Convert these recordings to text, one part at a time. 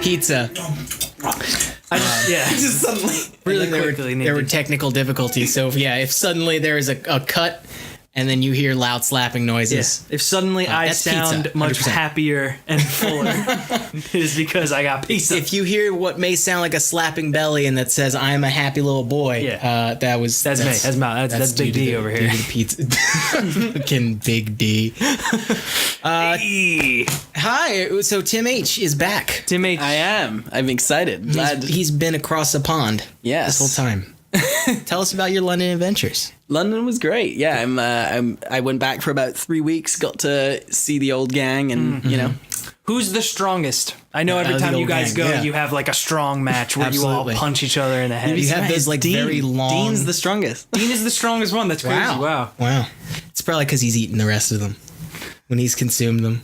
Pizza. Just suddenly, Really quickly, there were technical difficulties. So if suddenly there is a cut, and then you hear loud slapping noises. If suddenly I sound pizza, much happier and fuller, it is because I got pizza. If you hear what may sound like a slapping belly and that says "I'm a happy little boy," that's me. That's Bout. That's Big D over here. Due to the pizza. Fucking Big D. Hi. So TimH is back. TimH. I am. I'm excited. Glad. He's been across the pond. Yes. This whole time. Tell us about your London adventures. London was great. Yeah, I went back for about 3 weeks. Got to see the old gang, and you know. Who's the strongest? I know every time you guys go, you have like a strong match where you all punch each other in the head. You have those like very long. Dean's the strongest. Dean is the strongest one. That's crazy. Wow. It's probably because he's eaten the rest of them when he's consumed them.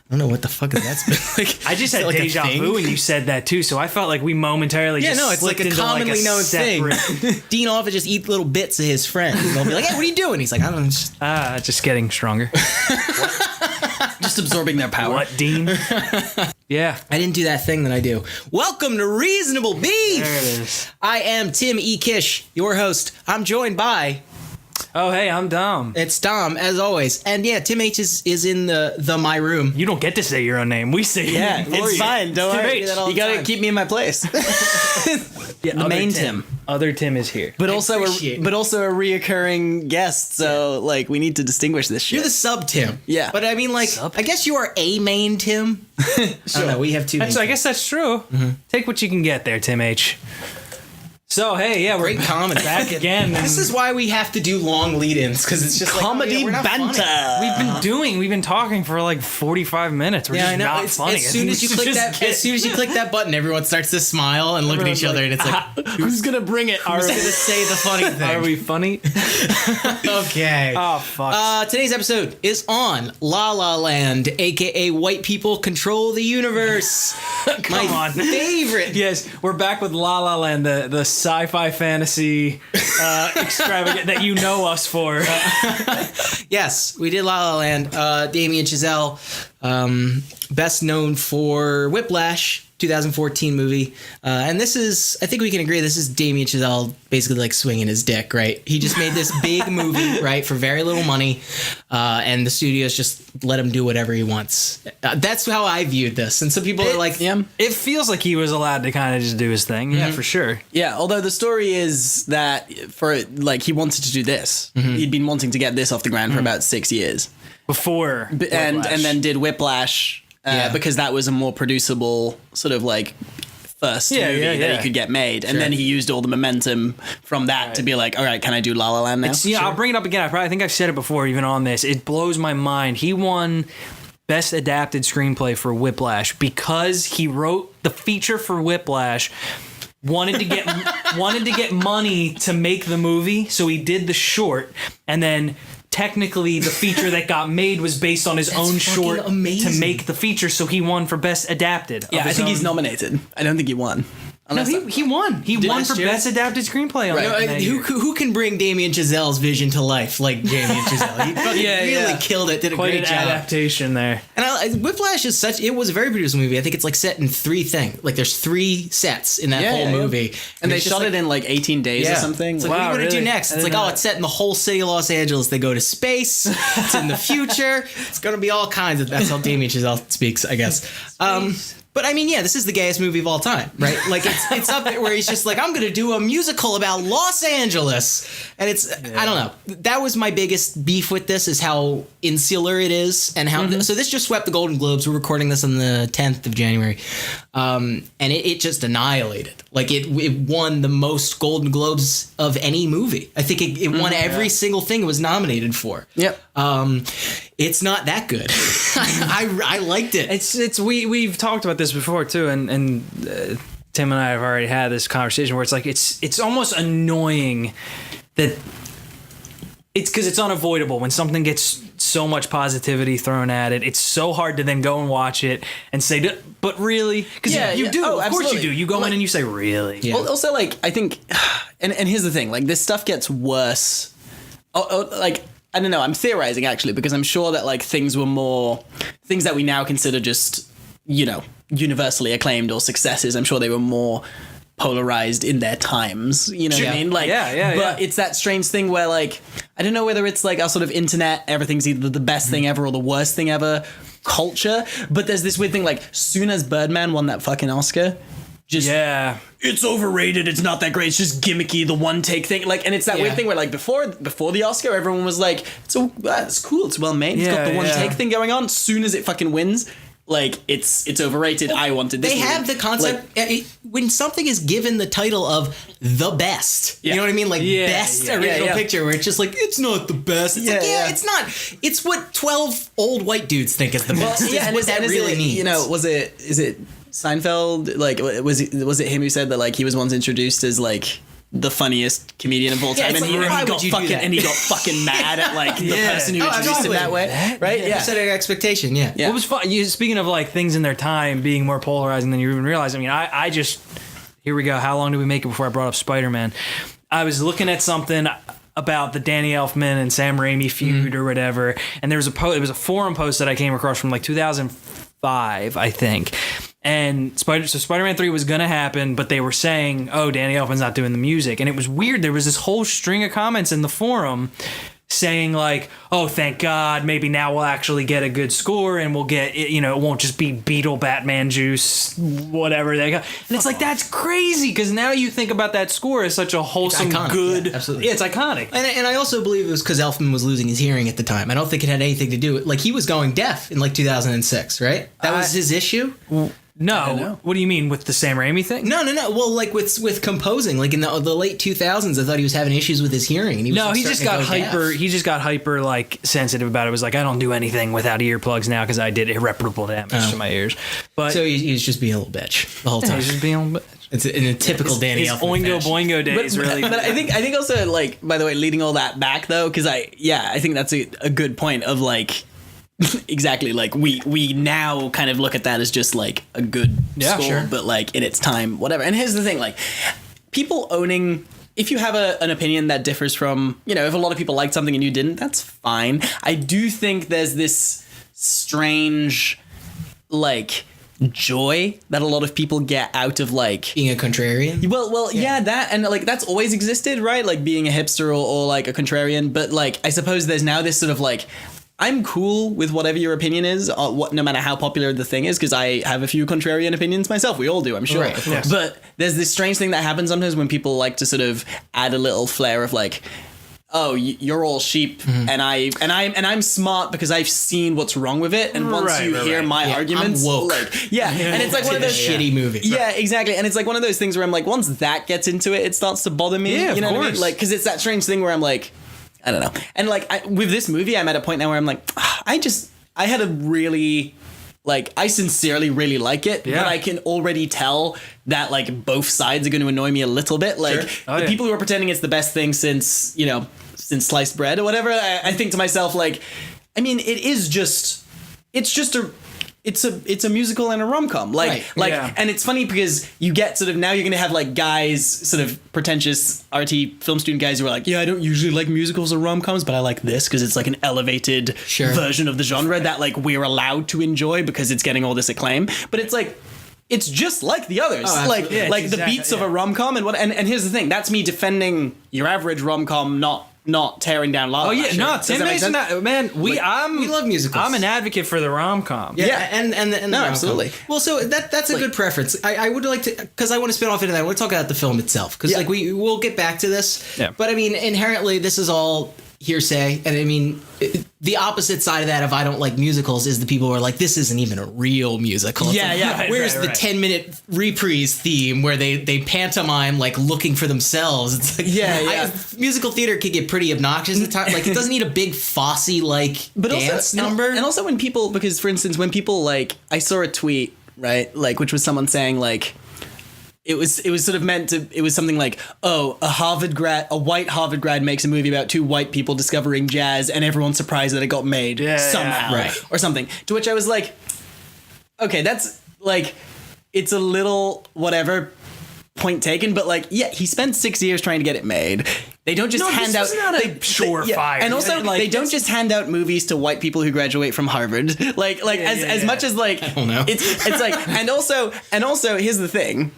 I don't know what the fuck is that's been like. I just had deja vu when you said that too, so I felt like we momentarily it's like a commonly known thing. Dean will often just eat little bits of his friends. And they'll be like, "Hey, what are you doing?" He's like, "I don't know." Just getting stronger. Just absorbing their power. What, Dean? Yeah. I didn't do that thing that I do. Welcome to Reasonable Beef. There it is. I am Tim E. Kish, your host. I'm joined by... Oh, hey, I'm Dom. It's Dom, as always. And yeah, TimH is in the my room. You don't get to say your own name. We say yeah, it's fine. Don't worry. You gotta keep me in my place. The main Tim. Other Tim is here. But also a reoccurring guest, so like we need to distinguish this shit. You're the sub Tim. Yeah. But I mean, like, I guess you are a main Tim. Sure. I don't know, we have two. I guess that's true. Mm-hmm. Take what you can get there, TimH. So, hey, yeah, we're great comedy. Back again. This is why we have to do long lead-ins, because it's just comedy banter. We've been talking for like 45 minutes. We're just not funny. As soon as you click that button, everyone starts to smile and look at each other, and it's like, who's gonna bring it? Who's gonna say the funny thing? Are we funny? Okay. Oh, fuck. Today's episode is on La La Land, aka White People Control the Universe. Come on. Favorite. Yes, we're back with La La Land, the sci-fi fantasy extravagant that you know us for. Yes, we did La La Land. Damien Chazelle, best known for Whiplash, 2014 movie. And this is, I think we can agree, this is Damien Chazelle basically like swinging his dick, right? He just made this big movie, right, for very little money. And the studios just let him do whatever he wants. That's how I viewed this. And some people are like, it feels like he was allowed to kind of just do his thing. Mm-hmm. Yeah, for sure. Yeah, although the story is that he wanted to do this. Mm-hmm. He'd been wanting to get this off the ground for about 6 years. Before and then did Whiplash. Because that was a more producible sort of like first movie that he could get made. And then he used all the momentum from that to be like, all right, can I do La La Land now? I'll bring it up again. I think I've said it before, even on this. It blows my mind. He won Best Adapted Screenplay for Whiplash because he wrote the feature for Whiplash. Wanted to get money to make the movie, so he did the short, and then technically the feature that got made was based on his own short to make the feature, so he won for Best Adapted. Yeah, I think he's nominated. I don't think he won. No, he won. He won for Best Adapted Screenplay. Who can bring Damien Chazelle's vision to life like Damien Chazelle? He really killed it. Did a great job. Adaptation there. And Whiplash is it was a very produced movie. I think it's like set in 3 things. Like there's 3 sets in that whole movie. And they shot it in like 18 days or something. It's like, what are you going to do next? It's like, it's set in the whole city of Los Angeles. They go to space. It's in the future. It's going to be all kinds of, that's how Damien Chazelle speaks, I guess. But I mean, this is the gayest movie of all time, right? Like it's up there where he's just like, I'm going to do a musical about Los Angeles. And it's, I don't know. That was my biggest beef with this, is how insular it is. And how, so this just swept the Golden Globes. We're recording this on the 10th of January. And it just annihilated. Like it won the most Golden Globes of any movie. I think it won every single thing it was nominated for. Yep. It's not that good. I liked it. We've talked about this before too, and Tim and I have already had this conversation where it's like it's almost annoying that it's because it's unavoidable when something gets so much positivity thrown at it. It's so hard to then go and watch it and say, but really? Because you do. Oh, of course absolutely. you do. You go in and you say, really? Yeah. Well, also, like, I think, and here's the thing, like, this stuff gets worse. Like, I don't know, I'm theorizing, actually, because I'm sure that, like, things that we now consider just, you know, universally acclaimed or successes, I'm sure they were more polarized in their times, you know what I mean? Like, but it's that strange thing where, like, I don't know whether it's like our sort of internet, everything's either the best thing ever or the worst thing ever culture, but there's this weird thing, like, soon as Birdman won that fucking Oscar, just it's overrated, it's not that great, it's just gimmicky, the one take thing, like, and it's that weird thing where, like, before the Oscar, everyone was like, it's cool, it's well made, it's got the one take thing going on. Soon as it fucking wins, like, it's overrated. I wanted this. They movie. have the concept, like, when something is given the title of the best, you know what I mean? Like, best original picture, where it's just like, it's not the best. It's it's not. It's what 12 old white dudes think is the best. Well, and what that really means. You know, is it Seinfeld? Like, was it him who said that, like, he was once introduced as, like, the funniest comedian of all time, and he got fucking mad at, like, the person who introduced him that way, right? You set an expectation, What was fun? Speaking of, like, things in their time being more polarizing than you even realize. I mean, I just, here we go. How long did we make it before I brought up Spider-Man? I was looking at something about the Danny Elfman and Sam Raimi feud or whatever, and there was it was a forum post that I came across from, like, 2005, I think. And Spider-Man 3 was going to happen, but they were saying, oh, Danny Elfman's not doing the music. And it was weird. There was this whole string of comments in the forum saying, like, oh, thank God, maybe now we'll actually get a good score and we'll get, you know, it won't just be Beetle, Batman juice, whatever they got. And it's like, that's crazy, because now you think about that score as such a wholesome, good... Yeah, absolutely. Yeah, it's iconic. And I also believe it was because Elfman was losing his hearing at the time. I don't think it had anything to do with... Like, he was going deaf in, like, 2006, right? That was his issue? No, what do you mean with the Sam Raimi thing? No. Well, like with composing, like in the late 2000s, I thought he was having issues with his hearing. And he just got hyper. He just got hyper, like, sensitive about it. It was like, I don't do anything without earplugs now because I did irreparable damage to my ears. But so he's just being a little bitch the whole time. He's just being a little bitch. It's in a typical Danny Elfman Oingo fashion. Boingo days, really. But I think also, like, by the way, leading all that back though, because I think that's a good point of, like. Exactly, like we now kind of look at that as just, like, a good score, but, like, in its time, whatever. And here's the thing, like, people owning, if you have an opinion that differs from, you know, if a lot of people liked something and you didn't, that's fine. I do think there's this strange, like, joy that a lot of people get out of, like, being a contrarian. Well, yeah, that, and, like, that's always existed, right? Like, being a hipster or like a contrarian, but, like, I suppose there's now this sort of, like, I'm cool with whatever your opinion is, no matter how popular the thing is, because I have a few contrarian opinions myself. We all do, I'm sure. Right, of course. But there's this strange thing that happens sometimes when people like to sort of add a little flair of, like, oh, you're all sheep, and I'm smart because I've seen what's wrong with it, and once you hear my arguments, I'm woke. like, and it's like one of those shitty movies. Yeah, exactly, and it's like one of those things where I'm like, once that gets into it, it starts to bother me. Yeah, you know of what I mean? course. Like, because it's that strange thing where I'm like, I don't know. And, like, with this movie, I'm at a point now where I'm like, I had a really, like, I sincerely really like it, but I can already tell that, like, both sides are going to annoy me a little bit. Like, the people who are pretending it's the best thing since sliced bread or whatever, I think to myself, like, I mean, it's just a musical and a rom-com, and it's funny because you get sort of, now you're gonna have, like, guys, sort of pretentious RT film student guys who are like, I don't usually like musicals or rom-coms, but I like this because it's, like, an elevated version of the genre that, like, we're allowed to enjoy because it's getting all this acclaim. But it's like, it's just like the others, the beats of a rom-com and here's the thing, that's me defending your average rom-com, not tearing down La La Land. TimH, man, we love musicals. I'm an advocate for the rom-com. And no, absolutely. Well, so that's a good preference. I would like to, because I want to spin off into that. I want to talk about the film itself, because like we'll get back to this. Yeah. But I mean, inherently, this is all hearsay, and I mean, the opposite side of that, if I don't like musicals, is the people who are like, this isn't even a real musical. It's like, where's the 10-minute reprise theme where they pantomime, like, looking for themselves? It's like, musical theater can get pretty obnoxious at times. Like, it doesn't need a big Fosse like dance number. And also when people, because for instance, when people, like, I saw a tweet, right, like, which was someone saying, like, it was sort of meant to. It was something like, oh, a white Harvard grad makes a movie about two white people discovering jazz, and everyone's surprised that it got made somehow, right, or something. To which I was like, okay, that's like, it's a little whatever. Point taken, but like, yeah, he spent 6 years trying to get it made. They don't just hand out. Surefire. And also, like, they don't just hand out movies to white people who graduate from Harvard. As much as like, I don't know. It's like, and also, here's the thing.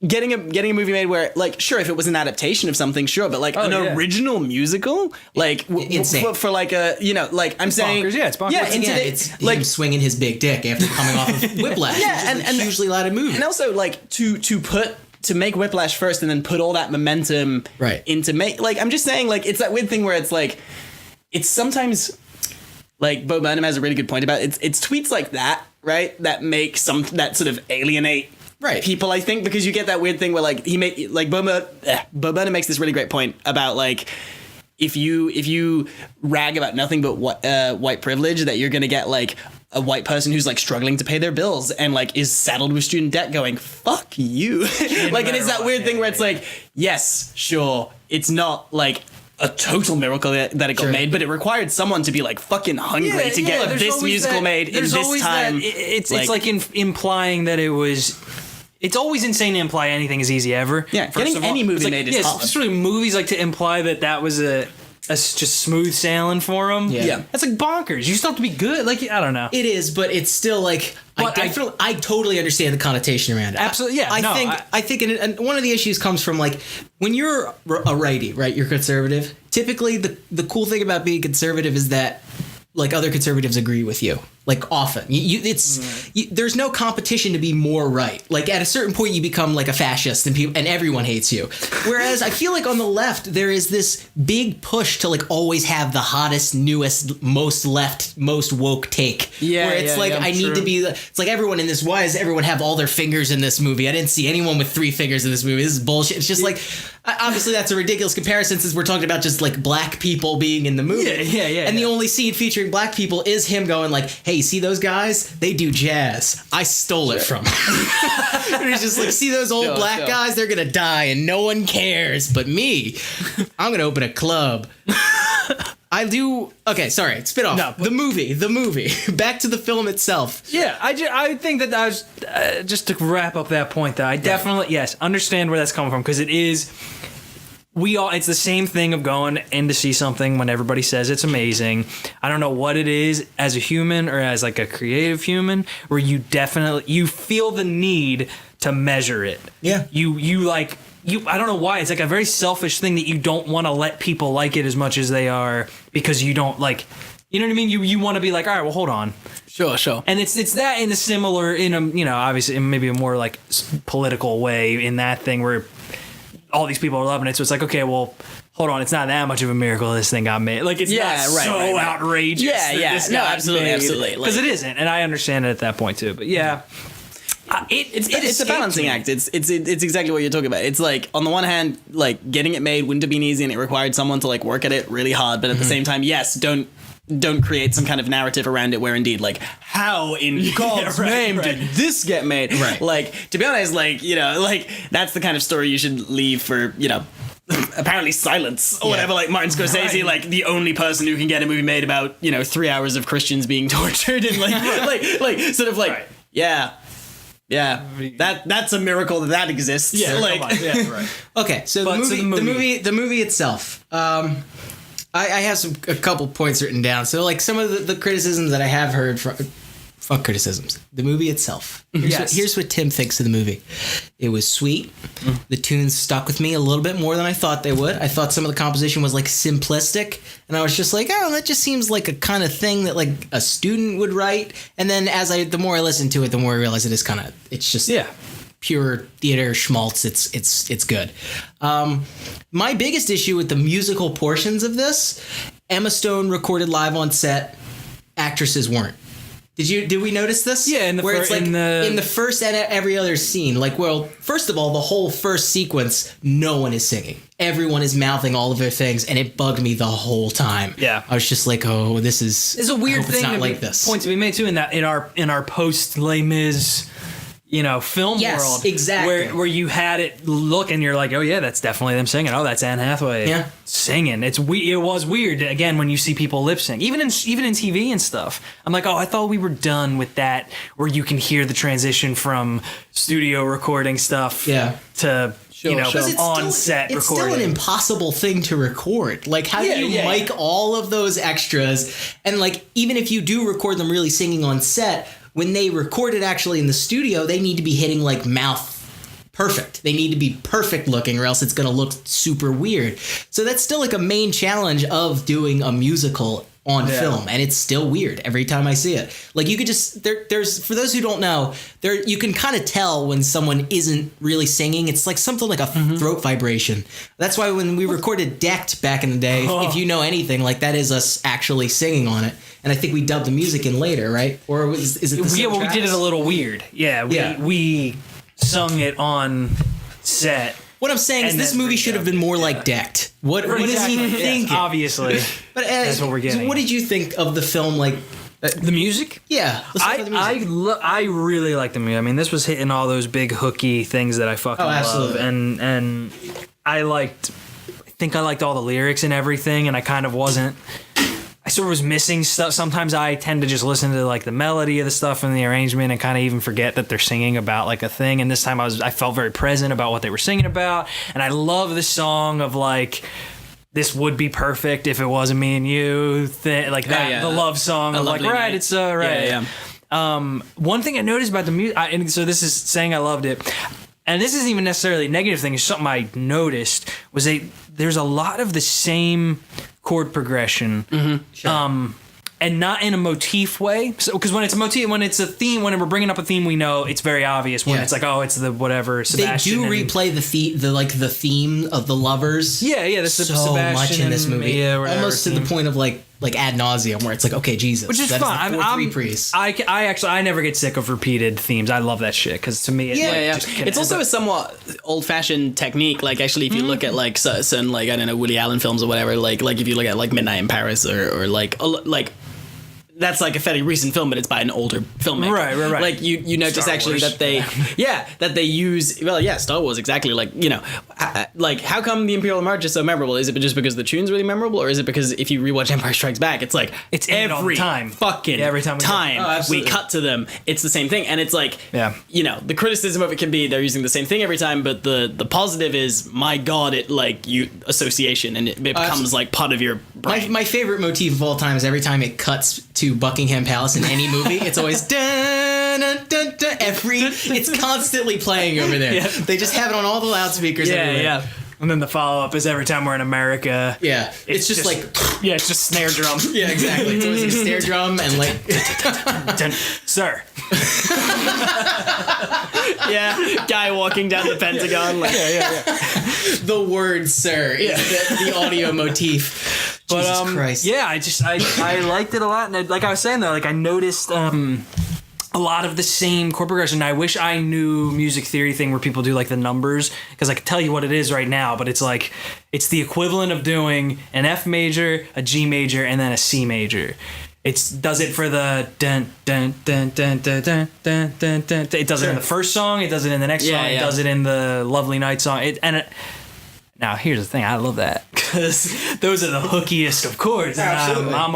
Getting a movie made where, like, sure, if it was an adaptation of something, sure, but like original musical, like insane. For like a, you know, like I'm saying, bonkers. Yeah, it's bonkers. Once again, it's like him swinging his big dick after coming off of Whiplash. Yeah, and hugely loud movie. And also, like, to make Whiplash first and then put all that momentum into like, I'm just saying, like, it's that weird thing where it's like, it's sometimes like Bo Burnham has a really good point about it. It's tweets like that, right, that make that sort of alienate people, I think, because you get that weird thing where like Bo Burnham makes this really great point about like, if you rag about nothing but white privilege, that you're gonna get like a white person who's like struggling to pay their bills and like is saddled with student debt going, fuck you. Like, and it's that weird thing where it's like, yes, sure, it's not like a total miracle that it got made, but it required someone to be like fucking hungry to get this musical made in this time. It's like implying that it was. It's always insane to imply anything is easy ever. Yeah, getting any movie made is hard. It's really movies like to imply that was a just smooth sailing for them. Yeah. That's like bonkers. You still have to be good. Like, I don't know. It is, but it's still like, I totally understand the connotation around it. Absolutely, yeah. I think and one of the issues comes from like, when you're a righty, right, you're conservative, typically the cool thing about being conservative is that like other conservatives agree with you. Like often, there's no competition to be more right. Like at a certain point, you become like a fascist, and everyone hates you. Whereas I feel like on the left, there is this big push to like always have the hottest, newest, most left, most woke take. Yeah, where it's like I need to be. It's like everyone in this. Why does everyone have all their fingers in this movie? I didn't see anyone with 3 fingers in this movie. This is bullshit. It's just like, obviously that's a ridiculous comparison since we're talking about just like black people being in the movie. And the only scene featuring black people is him going like, "Hey, see those guys? They do jazz. I stole it from them." And he's just like, "See those old black guys? They're gonna die and no one cares. But me, I'm gonna open a club." I do. Okay, sorry. Spit off. No, the movie. Back to the film itself. Yeah, I think that was just to wrap up that point. Though I definitely understand where that's coming from, because it is. It's the same thing of going in to see something when everybody says it's amazing. I don't know what it is as a human or as like a creative human, where you feel the need to measure it. Yeah. I don't know why. It's like a very selfish thing that you don't want to let people like it as much as they are, because you don't like, you know what I mean? You want to be like, all right, well, hold on. Sure. And it's that in a similar, obviously in maybe a more like political way in that thing where all these people are loving it. So it's like, okay, well, hold on. It's not that much of a miracle this thing got made. Like, it's not outrageous. Yeah. No, absolutely. Because it isn't. And I understand it at that point too. But yeah. It's a balancing act. It's exactly what you're talking about. It's like, on the one hand, like getting it made wouldn't have been easy and it required someone to like work at it really hard. But at the same time, yes, don't create some kind of narrative around it where indeed like, how in God's name did this get made? Right. Like, to be honest, like, like that's the kind of story you should leave for, apparently silence or whatever, like Martin Scorsese, like the only person who can get a movie made about, 3 hours of Christians being tortured and like sort of like, yeah, that's a miracle that exists. Yeah, right. Okay, so the movie itself. I have a couple points written down. So like some of the criticisms that I have heard from. Fuck criticisms. The movie itself. Here's what Tim thinks of the movie. It was sweet. The tunes stuck with me a little bit more than I thought they would. I thought some of the composition was like simplistic, and I was just like, oh, that just seems like a kind of thing that like a student would write. And then the more I listened to it, the more I realized it's just pure theater schmaltz. It's good. My biggest issue with the musical portions of this, Emma Stone recorded live on set. Actresses weren't. Did we notice this? Yeah, in the first and every other scene. Like, well, first of all, the whole first sequence, no one is singing. Everyone is mouthing all of their things, and it bugged me the whole time. Yeah, I was just like, oh, this is. It's a weird thing. It's not like this. Point to be made too in our post Les Mis film Yes, world. exactly. Where you had it look and you're like, oh yeah, that's definitely them singing. Oh, that's Anne Hathaway singing. It was weird again when you see people lip sync, even in TV and stuff. I'm like, oh, I thought we were done with that, where you can hear the transition from studio recording stuff to on set recording. It's still an impossible thing to record. Like, how do you mic all of those extras? And like, even if you do record them really singing on set, when they record it actually in the studio, they need to be hitting like mouth perfect. They need to be perfect looking, or else it's going to look super weird. So that's still like a main challenge of doing a musical on film, and it's still weird every time I see it. Like, you could just there's for those who don't know, you can kind of tell when someone isn't really singing. It's like something like a throat vibration. That's why when we recorded Decked back in the day, if you know anything, like that is us actually singing on it. And I think we dubbed the music in later, right? Or is it the same we did it a little weird. We sung it on set. What I'm saying is this movie should have been more like Decked. What is he thinking? Yes, obviously. But that's what we're getting. So what did you think of the film? Like the music? Yeah. I really like the music. I mean, this was hitting all those big hooky things that I fucking love. And I think I liked all the lyrics and everything, and I kind of wasn't. I sort of was missing stuff. Sometimes I tend to just listen to like the melody of the stuff and the arrangement and kind of even forget that they're singing about like a thing. And this time I felt very present about what they were singing about. And I love the song of like, this would be perfect if it wasn't me and you. The love song of like, right, it's right. One thing I noticed about the music, and so this is saying I loved it, and this isn't even necessarily a negative thing, it's something I noticed, was there's a lot of the same chord progression, and not in a motif way. So, because when it's a motif, when it's a theme, when we're bringing up a theme, we know it's very obvious. When it's like, oh, it's the whatever. Sebastian. They do replay the theme of the lovers. The so Sebastian much in this movie, almost to the point of like ad nauseum, where it's like, okay, Jesus, which is fun. I never get sick of repeated themes. I love that shit because to me, it's also a somewhat old-fashioned technique. Like, actually, if you look at like certain like, I don't know, Woody Allen films or whatever, like if you look at like Midnight in Paris or like that's like a fairly recent film, but it's by an older filmmaker. Right. Like you notice Star actually Wars. that they use Star Wars exactly. Like, like how come the Imperial March is so memorable? Is it just because the tune's really memorable, or is it because if you rewatch Empire Strikes Back, it's like it's every time fucking every time we cut to them, it's the same thing, and it's like the criticism of it can be they're using the same thing every time, but the positive is, my God, it like association, and it becomes like part of your brain. My favorite motif of all time is every time it cuts to Buckingham Palace in any movie, it's always dun, dun, dun, dun, it's constantly playing over there. They just have it on all the loudspeakers everywhere. And then the follow-up is every time we're in America. Yeah. It's just like... Yeah, it's just snare drum. Yeah, exactly. It's always a snare drum and like... Sir. Guy walking down the Pentagon. Like, The word sir is the audio motif. But, Jesus Christ. Yeah, I liked it a lot. And like I was saying, though, like I noticed... a lot of the same chord progression. I wish I knew music theory thing where people do like the numbers, because I could tell you what it is right now, but it's like, it's the equivalent of doing an F major, a G major, and then a C major. It does it for the dun dun dun dun dun dun dun dun dun. It does it in the first song, it does it in the next song, it does it in the Lovely Night song. Now here's the thing, I love that because those are the hookiest of chords. And I'm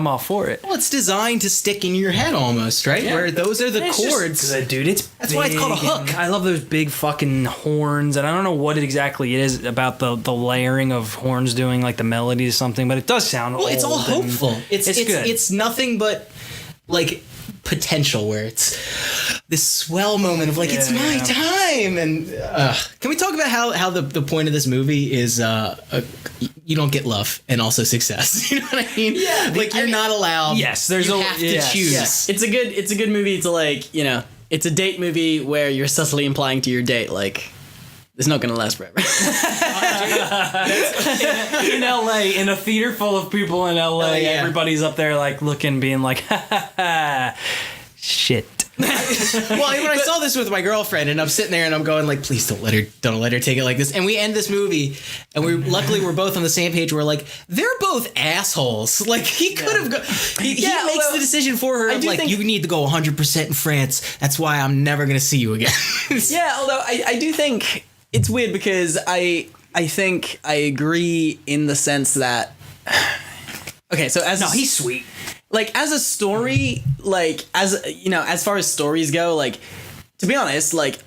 all for it. Well, it's designed to stick in your head almost, right? Where those are the chords. Dude, that's why it's called a hook. I love those big fucking horns, and I don't know what it exactly is about the layering of horns doing like the melody to something, but it does sound. Well, it's all hopeful. It's good. It's nothing but like potential, where it's this swell moment of like, it's my time. And can we talk about how the point of this movie is you don't get love and also success? You know what I mean? Like, you're not allowed. Yes, you have to choose. Yes. It's a good movie to like, it's a date movie where you're subtly implying to your date like, it's not gonna last forever. In LA, in a theater full of people in LA, everybody's up there like looking, being like, ha ha ha, shit. Well, when I saw this with my girlfriend, and I'm sitting there and I'm going like, please don't let her take it like this. And we end this movie, and we're both on the same page. We're like, they're both assholes. Like he could have he makes the decision for her. Of like, you need to go 100% in France. That's why I'm never gonna see you again. Yeah, although I do think it's weird because I think I agree in the sense that okay, so he's sweet. Like as a story, like as far as stories go, like to be honest, like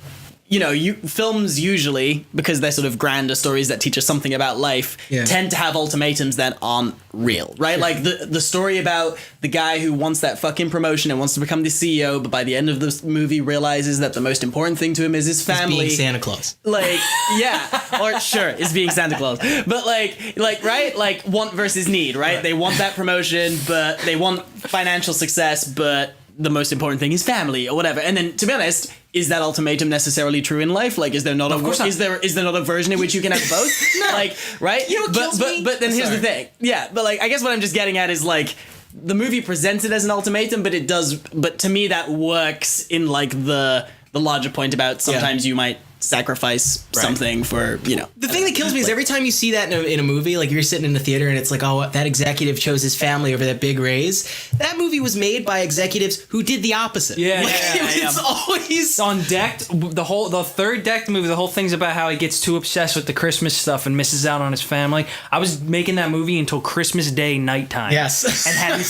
films usually, because they're sort of grander stories that teach us something about life, tend to have ultimatums that aren't real, right? Sure. Like the story about the guy who wants that fucking promotion and wants to become the CEO, but by the end of the movie realizes that the most important thing to him is his family. Being Santa Claus. Like, yeah, or sure, is being Santa Claus. But like, right? Like want versus need, right? They want that promotion, but they want financial success, but the most important thing is family or whatever. And then, to be honest, is that ultimatum necessarily true in life? Like, is there not is there not a version in which you can have both? No. Like, right? You know what kills me? But then here's the thing. Yeah, but like, I guess what I'm just getting at is like, the movie presents it as an ultimatum, but to me that works in like the larger point about sometimes you might sacrifice something for, The thing that kills me is every time you see that in a movie, like you're sitting in the theater and it's like, oh, that executive chose his family over that big raise. That movie was made by executives who did the opposite. Yeah, like, it's always on deck. The third deck movie, the whole thing's about how he gets too obsessed with the Christmas stuff and misses out on his family. I was making that movie until Christmas Day nighttime. Yes, and hadn't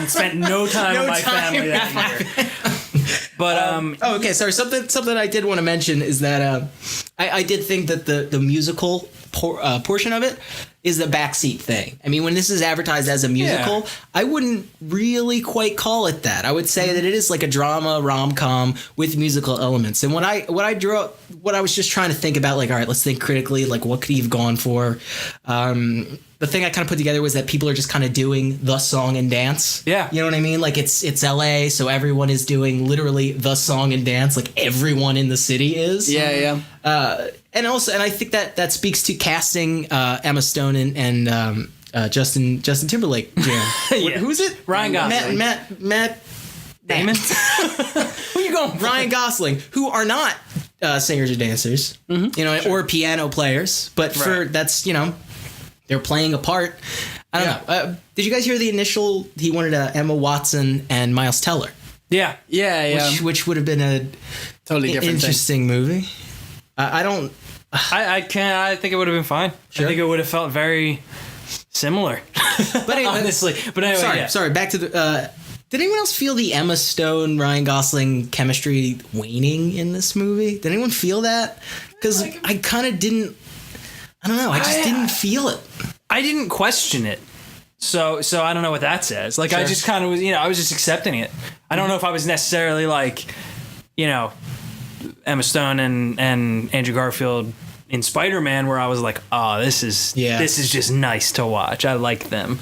spent no time with my family that year. But okay, sorry. Something I did want to mention is that I did think that the musical portion of it is the backseat thing. I mean, when this is advertised as a musical, I wouldn't really quite call it that. I would say that it is like a drama rom-com with musical elements. And when I was just trying to think about, like, all right, let's think critically. Like, what could he have gone for? The thing I kind of put together was that people are just kind of doing the song and dance. Yeah. You know what I mean? Like it's LA, so everyone is doing literally the song and dance. Like everyone in the city is. Yeah. And I think that speaks to casting Emma Stone and Justin Timberlake. Yeah. Who's it? Ryan Gosling. Matt Damon. Who you going? Ryan Gosling, who are not singers or dancers, or piano players, but that's they're playing a part. I don't know. Did you guys hear the initial? He wanted Emma Watson and Miles Teller. Yeah. Which would have been a totally different, interesting movie. I don't. I think it would have been fine. Sure. I think it would have felt very similar. But anyway, honestly. But anyway, sorry. Back to the. Did anyone else feel the Emma Stone Ryan Gosling chemistry waning in this movie? Did anyone feel that? Because I kind of didn't. I don't know. I just didn't feel it. I didn't question it. So I don't know what that says. Like, sure. I just kind of was, I was just accepting it. I don't know if I was necessarily like, Emma Stone and Andrew Garfield in Spider-Man, where I was like, oh, this is just nice to watch. I like them.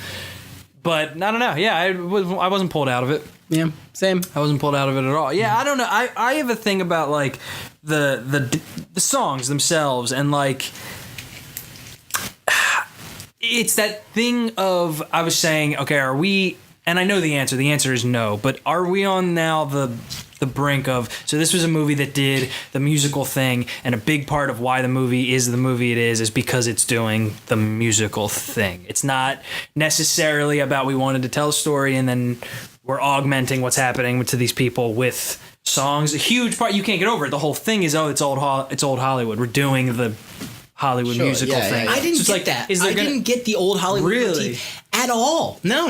But I don't know. Yeah, I wasn't pulled out of it. Yeah, same. I wasn't pulled out of it at all. Yeah, I don't know. I have a thing about like the songs themselves and like. It's that thing of, I was saying, okay, are we, and I know the answer is no, but are we on now the brink of, so this was a movie that did the musical thing, and a big part of why the movie is the movie it is because it's doing the musical thing. It's not necessarily about we wanted to tell a story and then we're augmenting what's happening to these people with songs. A huge part, you can't get over it. The whole thing is, it's old Hollywood. We're doing the Hollywood musical thing. I didn't get that. I didn't get the old Hollywood motif at all. No.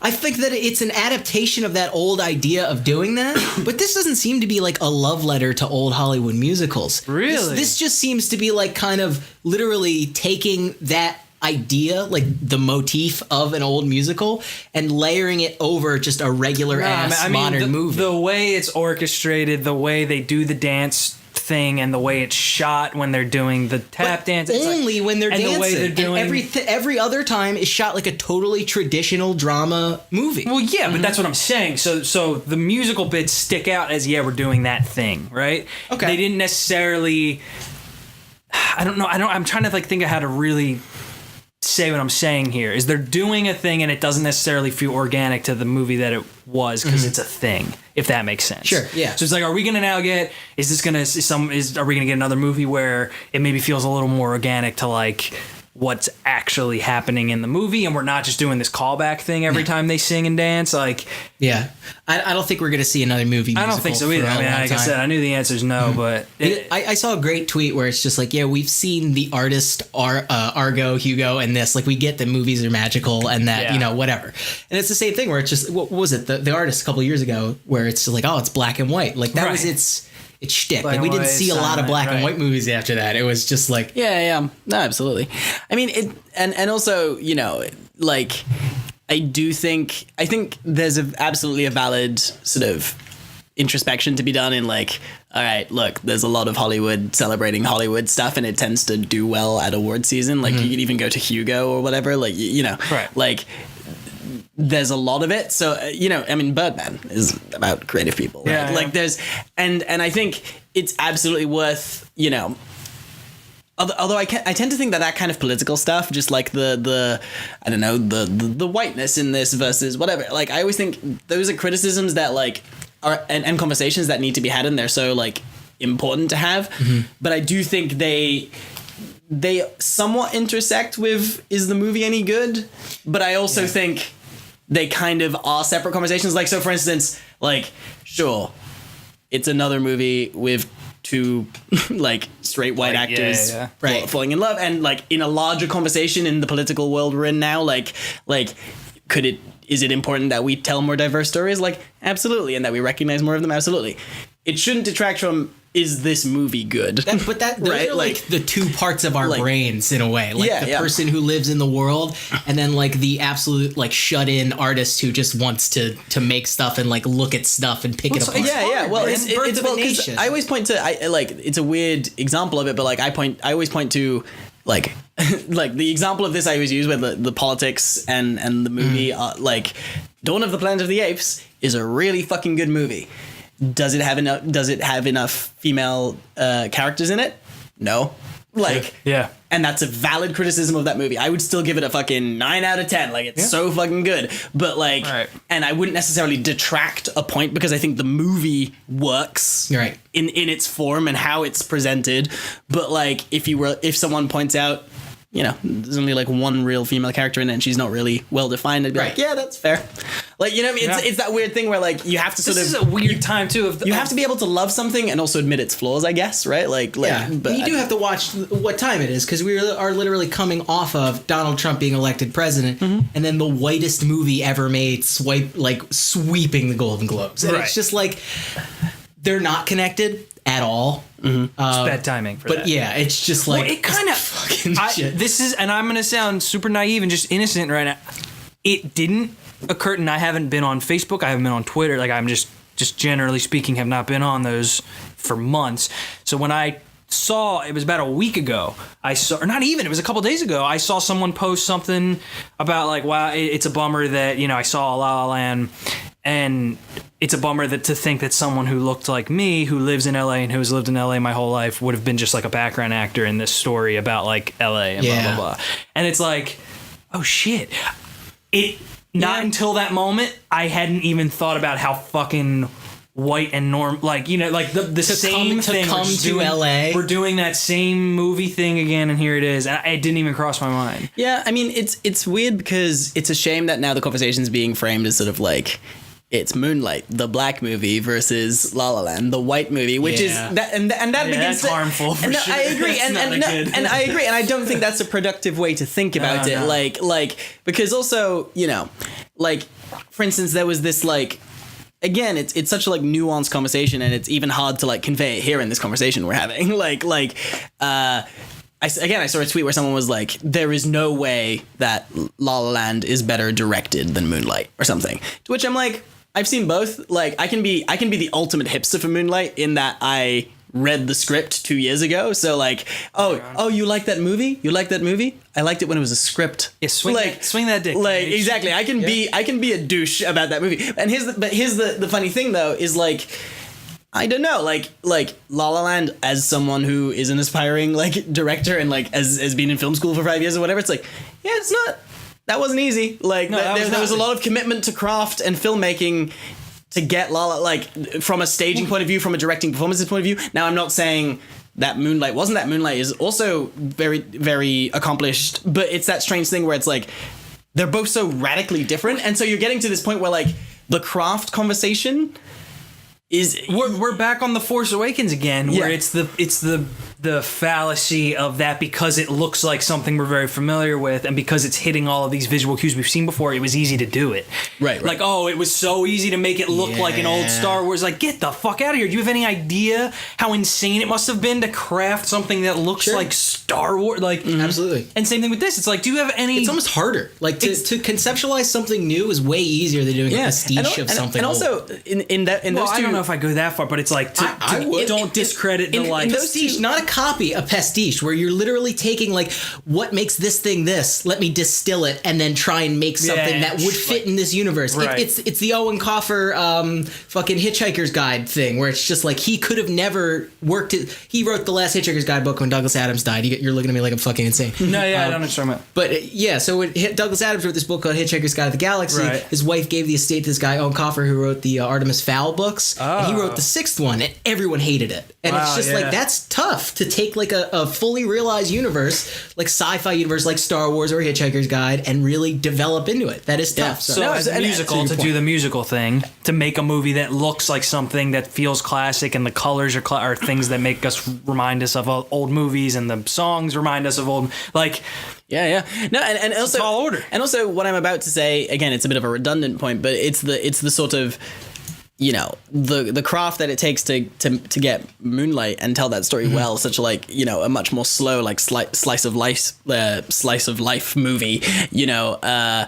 I think that it's an adaptation of that old idea of doing that, but this doesn't seem to be like a love letter to old Hollywood musicals. Really? This just seems to be like kind of literally taking that idea, like the motif of an old musical, and layering it over just a regular modern movie. The way it's orchestrated, the way they do the dance thing, and the way it's shot when they're doing the tap dance. Only when they're dancing. The way they're doing, and every other time is shot like a totally traditional drama movie. Well, yeah, but that's what I'm saying. So the musical bits stick out as, we're doing that thing, right? Okay. They didn't necessarily. I don't know. I'm trying to think of how to really say what I'm saying here. Is they're doing a thing and it doesn't necessarily feel organic to the movie that it was because it's a thing, if that makes sense. Sure, yeah. So it's like, are we gonna now get? Are we gonna get another movie where it maybe feels a little more organic to like what's actually happening in the movie, and we're not just doing this callback thing every time they sing and dance? Like, yeah, I don't think we're gonna see another movie. I don't think so either. I mean, like I said, I knew the answer is no, but I saw a great tweet where it's just like, yeah, we've seen the artist Argo, Hugo, and this. Like, we get that movies are magical and that whatever. And it's the same thing where it's just, what was it? The artist a couple years ago where it's just like, oh, it's black and white. Like that was its shtick. Like we didn't see a lot of black and white movies after that. It was just like, no, absolutely. I mean, it and also, like, I think there's absolutely a valid sort of introspection to be done in like, all right, look, there's a lot of Hollywood celebrating Hollywood stuff, and it tends to do well at award season. Like you could even go to Hugo or whatever. Like like. There's a lot of it. So, I mean, Birdman is about creative people. Right? Yeah. Like there's, and I think it's absolutely worth, although I tend to think that kind of political stuff, just like the I don't know, the whiteness in this versus whatever. Like I always think those are criticisms that like are, and conversations that need to be had, and they're so like important to have. Mm-hmm. But I do think they somewhat intersect with, is the movie any good? But I also think they kind of are separate conversations. Like, so for instance, like, sure, it's another movie with two like straight white actors falling in love, and like in a larger conversation in the political world we're in now, like is it important that we tell more diverse stories? Like, absolutely. And that we recognize more of them? Absolutely. It shouldn't detract from, is this movie good? Those right? are like the two parts of our brains in a way. Like the person who lives in the world, and then like the absolute like shut in artist who just wants to make stuff and like look at stuff and pick it apart. Well, it's well, because I always point to, it's a weird example of it, but like I always point to like like the example of this I always use with the politics and the movie, like Dawn of the Planet of the Apes is a really fucking good movie. Does it have enough female characters in it? No. Like, and that's a valid criticism of that movie. I would still give it a fucking 9 out of 10. Like, it's so fucking good. But like, and I wouldn't necessarily detract a point, because I think the movie works in its form and how it's presented. But like, if someone points out, there's only like one real female character in it and she's not really well defined, I'd be like, yeah, that's fair. Like, you know what I mean? It's that weird thing where like you have to This is a weird time too. You have to be able to love something and also admit its flaws, I guess, right? But you do have to watch what time it is, because we are literally coming off of Donald Trump being elected president, and then the whitest movie ever made sweeping the Golden Globes. And it's just like, they're not connected at all. It's bad timing for that. But yeah, it's just like, it kind of fucking shit. This is, and I'm going to sound super naive and just innocent right now. It didn't occur, and I haven't been on Facebook, I haven't been on Twitter, like I'm just generally speaking have not been on those for months. So when I saw, it was about a week ago, or not even, it was a couple days ago, I saw someone post something about like, wow, it's a bummer that, I saw La La Land, and it's a bummer to think that someone who looked like me, who lives in LA and who has lived in LA my whole life, would have been just like a background actor in this story about like LA and blah, blah, blah. And it's like, oh shit. Not until that moment, I hadn't even thought about how fucking white and the same thing. Come to LA. We're doing that same movie thing again, and here it is. And it didn't even cross my mind. Yeah, I mean, it's weird, because it's a shame that now the conversation's being framed as sort of like, it's Moonlight, the black movie, versus La La Land, the white movie, which is that, and that begins that's harmful. For sure. I agree, and I agree, and I don't think that's a productive way to think about it. No. Like because also, like for instance, there was this like, again, it's such a like nuanced conversation, and it's even hard to like convey it here in this conversation we're having. I saw a tweet where someone was like, there is no way that La La Land is better directed than Moonlight or something. To which I'm like, I've seen both. Like, I can be the ultimate hipster for Moonlight in that I read the script 2 years ago. So like, oh, you like that movie? You like that movie? I liked it when it was a script. Yeah, swing that dick. Like, exactly. I can be a douche about that movie. And here's the funny thing though, is like, I don't know, like La La Land, as someone who is an aspiring like director and like has been in film school for 5 years or whatever, it's like, yeah, it's not, that wasn't easy. Like No, there was a lot of commitment to craft and filmmaking to get La La, like from a staging point of view, from a directing performances point of view. Now I'm not saying that Moonlight wasn't that. Moonlight is also very, very accomplished, but it's that strange thing where it's like they're both so radically different, and so you're getting to this point where like the craft conversation is we're back on The Force Awakens again, where it's the fallacy of that, because it looks like something we're very familiar with, and because it's hitting all of these visual cues we've seen before, it was easy to do it. Right. Like, oh, it was so easy to make it look like an old Star Wars. Like, get the fuck out of here. Do you have any idea how insane it must have been to craft something that looks like Star Wars? Like, Absolutely. And same thing with this. It's like, do you have any... It's almost harder. Like, to conceptualize something new is way easier than doing a pastiche of something and old. also in those two, I don't know if I go that far, but it's like, I would. don't discredit the like... Pastiche, not a copy, a pastiche, where you're literally taking, like, what makes this thing this? Let me distill it and then try and make something that would fit in this universe. Right. It's the Owen Coffer fucking Hitchhiker's Guide thing, where it's just like he could have never worked it. He wrote the last Hitchhiker's Guide book when Douglas Adams died. You're looking at me like I'm fucking insane. No, I don't understand. But so Douglas Adams wrote this book called Hitchhiker's Guide to the Galaxy. Right. His wife gave the estate to this guy, Owen Coffer, who wrote the Artemis Fowl books. And he wrote the sixth one, and everyone hated it. And it's just like, that's tough to take like a fully realized universe, like sci-fi universe, like Star Wars or Hitchhiker's Guide, and really develop into it. That is tough. So as a musical, to do the musical thing, to make a movie that looks like something that feels classic, and the colors are things that make us remind us of old movies, and the songs remind us of old, like... Yeah. No, and also tall order. And also what I'm about to say, again, it's a bit of a redundant point, but it's the sort of, you know, the craft that it takes to get Moonlight and tell that story well, such like, you know, a much more slow, like slice of life movie, you know,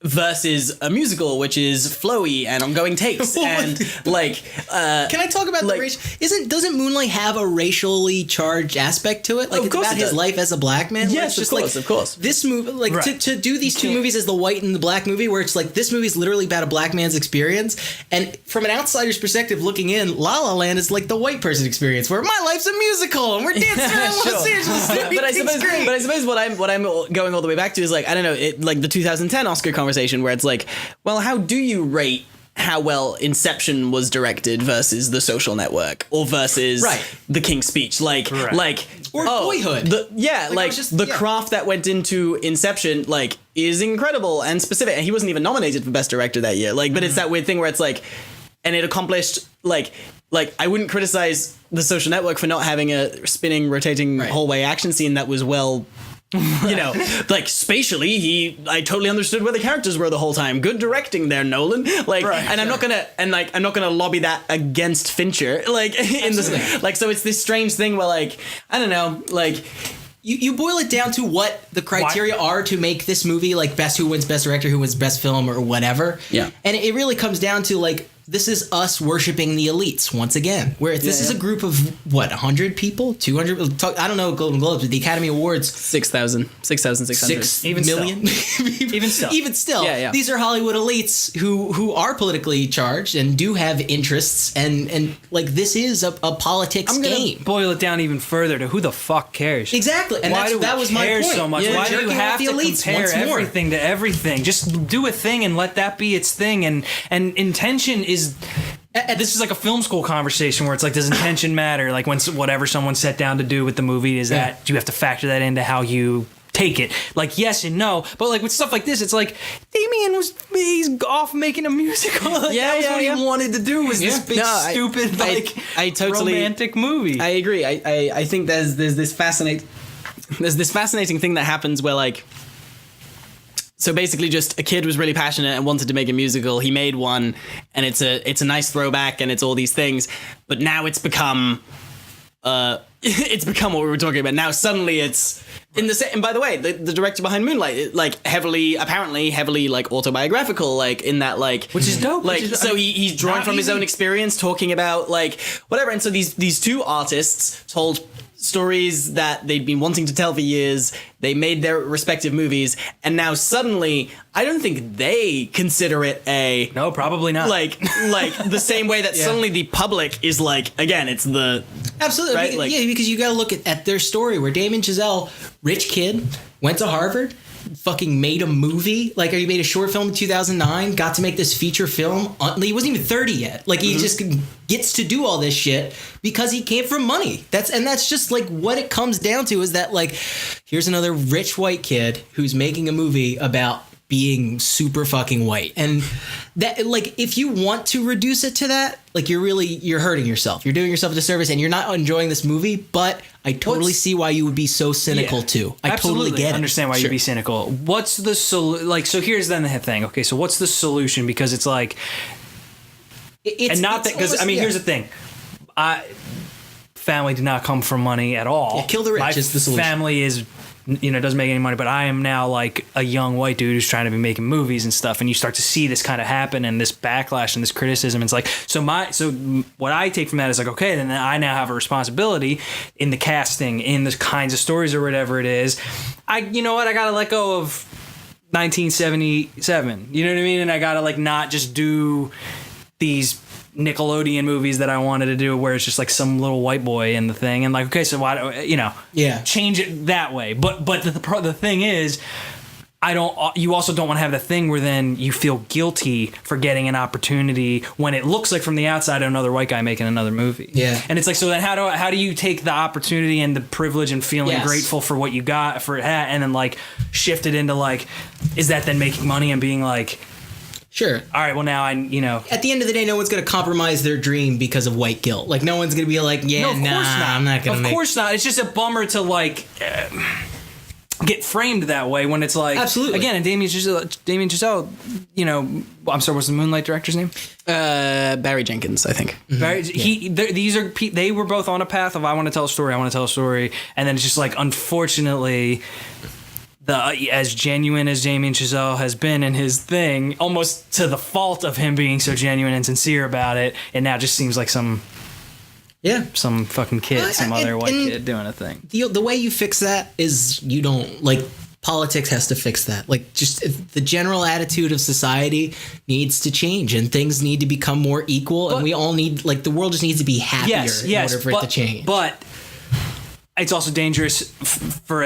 versus a musical, which is flowy and ongoing takes and like. Can I talk about like, the race? Doesn't Moonlight have a racially charged aspect to it? Like, it's about his life as a black man. Yes, it's just of course. This movie, like to do these two movies as the white and the black movie, where it's like this movie is literally about a black man's experience, and from an outsider's perspective looking in, La La Land is like the white person experience, where my life's a musical and we're dancing around Los Angeles. But I suppose what I'm going all the way back to is like, I don't know, like the 2010 Oscar conversation where it's like, well, how do you rate how well Inception was directed versus The Social Network or versus The King's Speech, like Boyhood. The craft that went into Inception like is incredible and specific, and he wasn't even nominated for Best Director that year. Like, but it's that weird thing where it's like, and it accomplished like I wouldn't criticize The Social Network for not having a spinning, rotating hallway action scene that was well. You know, like spatially, I totally understood where the characters were the whole time. Good directing there, Nolan. Like, and I'm not gonna lobby that against Fincher. Like, in the like, so it's this strange thing where, like, I don't know, like. You boil it down to what the criteria are to make this movie, like who wins best director, who wins best film, or whatever. Yeah. And it really comes down to like, this is us worshiping the elites once again. Where this is a group of 100 people, 200. I don't know Golden Globes, but the Academy Awards 6,600, 6 even million. Even still. Yeah. These are Hollywood elites who are politically charged and do have interests, and like this is a politics game. Boil it down even further to who the fuck cares. Exactly. And that was my point. So much? Yeah, why do you have to compare everything to everything? Just do a thing and let that be its thing. And intention is. This is like a film school conversation where it's like, does intention matter? Like when whatever someone set down to do with the movie, is that do you have to factor that into how you take it? Like yes and no, but like with stuff like this, it's like Damien he's off making a musical. Like, that was what he wanted to do, was this big stupid I totally romantic movie. I agree. I think there's this fascinating thing that happens where like. So basically just a kid was really passionate and wanted to make a musical. He made one, and it's a nice throwback, and it's all these things. But now it's become what we were talking about. Now suddenly it's in the set. And by the way, the director behind Moonlight, like heavily like autobiographical, like in that like, which is dope. Like he's drawing from his own experience, talking about like whatever. And so these two artists told stories that they'd been wanting to tell for years. They made their respective movies, and now suddenly, I don't think they consider it a No, probably not. like the same way that suddenly the public is like, again, it's the Absolutely. right? Like, Because you got to look at their story where Damien Chazelle, rich kid, went to Harvard, fucking made a movie. Like, he made a short film in 2009, got to make this feature film. He wasn't even 30 yet. Like, he just gets to do all this shit because he came from money. That's just like what it comes down to, is that, like, here's another rich white kid who's making a movie about being super fucking white. And that, like, if you want to reduce it to that, like, you're hurting yourself. You're doing yourself a disservice, and you're not enjoying this movie. But I totally see why you would be so cynical too. I totally get it. Understand why you'd be cynical. What's the so here's then the thing. Okay, so what's the solution? Because it's like, here's the thing. Family did not come from money at all. Yeah, kill the rich is the solution. Family is, doesn't make any money, but I am now like a young white dude who's trying to be making movies and stuff, and you start to see this kind of happen and this backlash and this criticism. And it's like, so what I take from that is like, okay, then I now have a responsibility in the casting, in the kinds of stories or whatever it is. I gotta let go of 1977. You know what I mean? And I gotta like not just do these Nickelodeon movies that I wanted to do where it's just like some little white boy in the thing, and like, okay, so why change it that way. But the thing is, you also don't want to have the thing where then you feel guilty for getting an opportunity when it looks like from the outside another white guy making another movie. Yeah. And it's like, so then how do you take the opportunity and the privilege and feeling grateful for what you got for it, and then like shift it into like, is that then making money and being like, sure. All right, well, now at the end of the day, no one's going to compromise their dream because of white guilt. Like, no one's going to be like, no, of course not. I'm not going to Of course not. It's just a bummer to, like, get framed that way when it's like... Absolutely. Again, and Damien Chazelle, I'm sorry, what's the Moonlight director's name? Barry Jenkins, I think. Barry, they were both on a path of, I want to tell a story, and then it's just like, unfortunately... as genuine as Damien Chazelle has been in his thing, almost to the fault of him being so genuine and sincere about it, and now just seems like some fucking kid, other white kid doing a thing. The way you fix that is you don't, like, politics has to fix that. Like, just the general attitude of society needs to change, and things need to become more equal, and we all need, like, the world just needs to be happier in order for it to change. But it's also dangerous for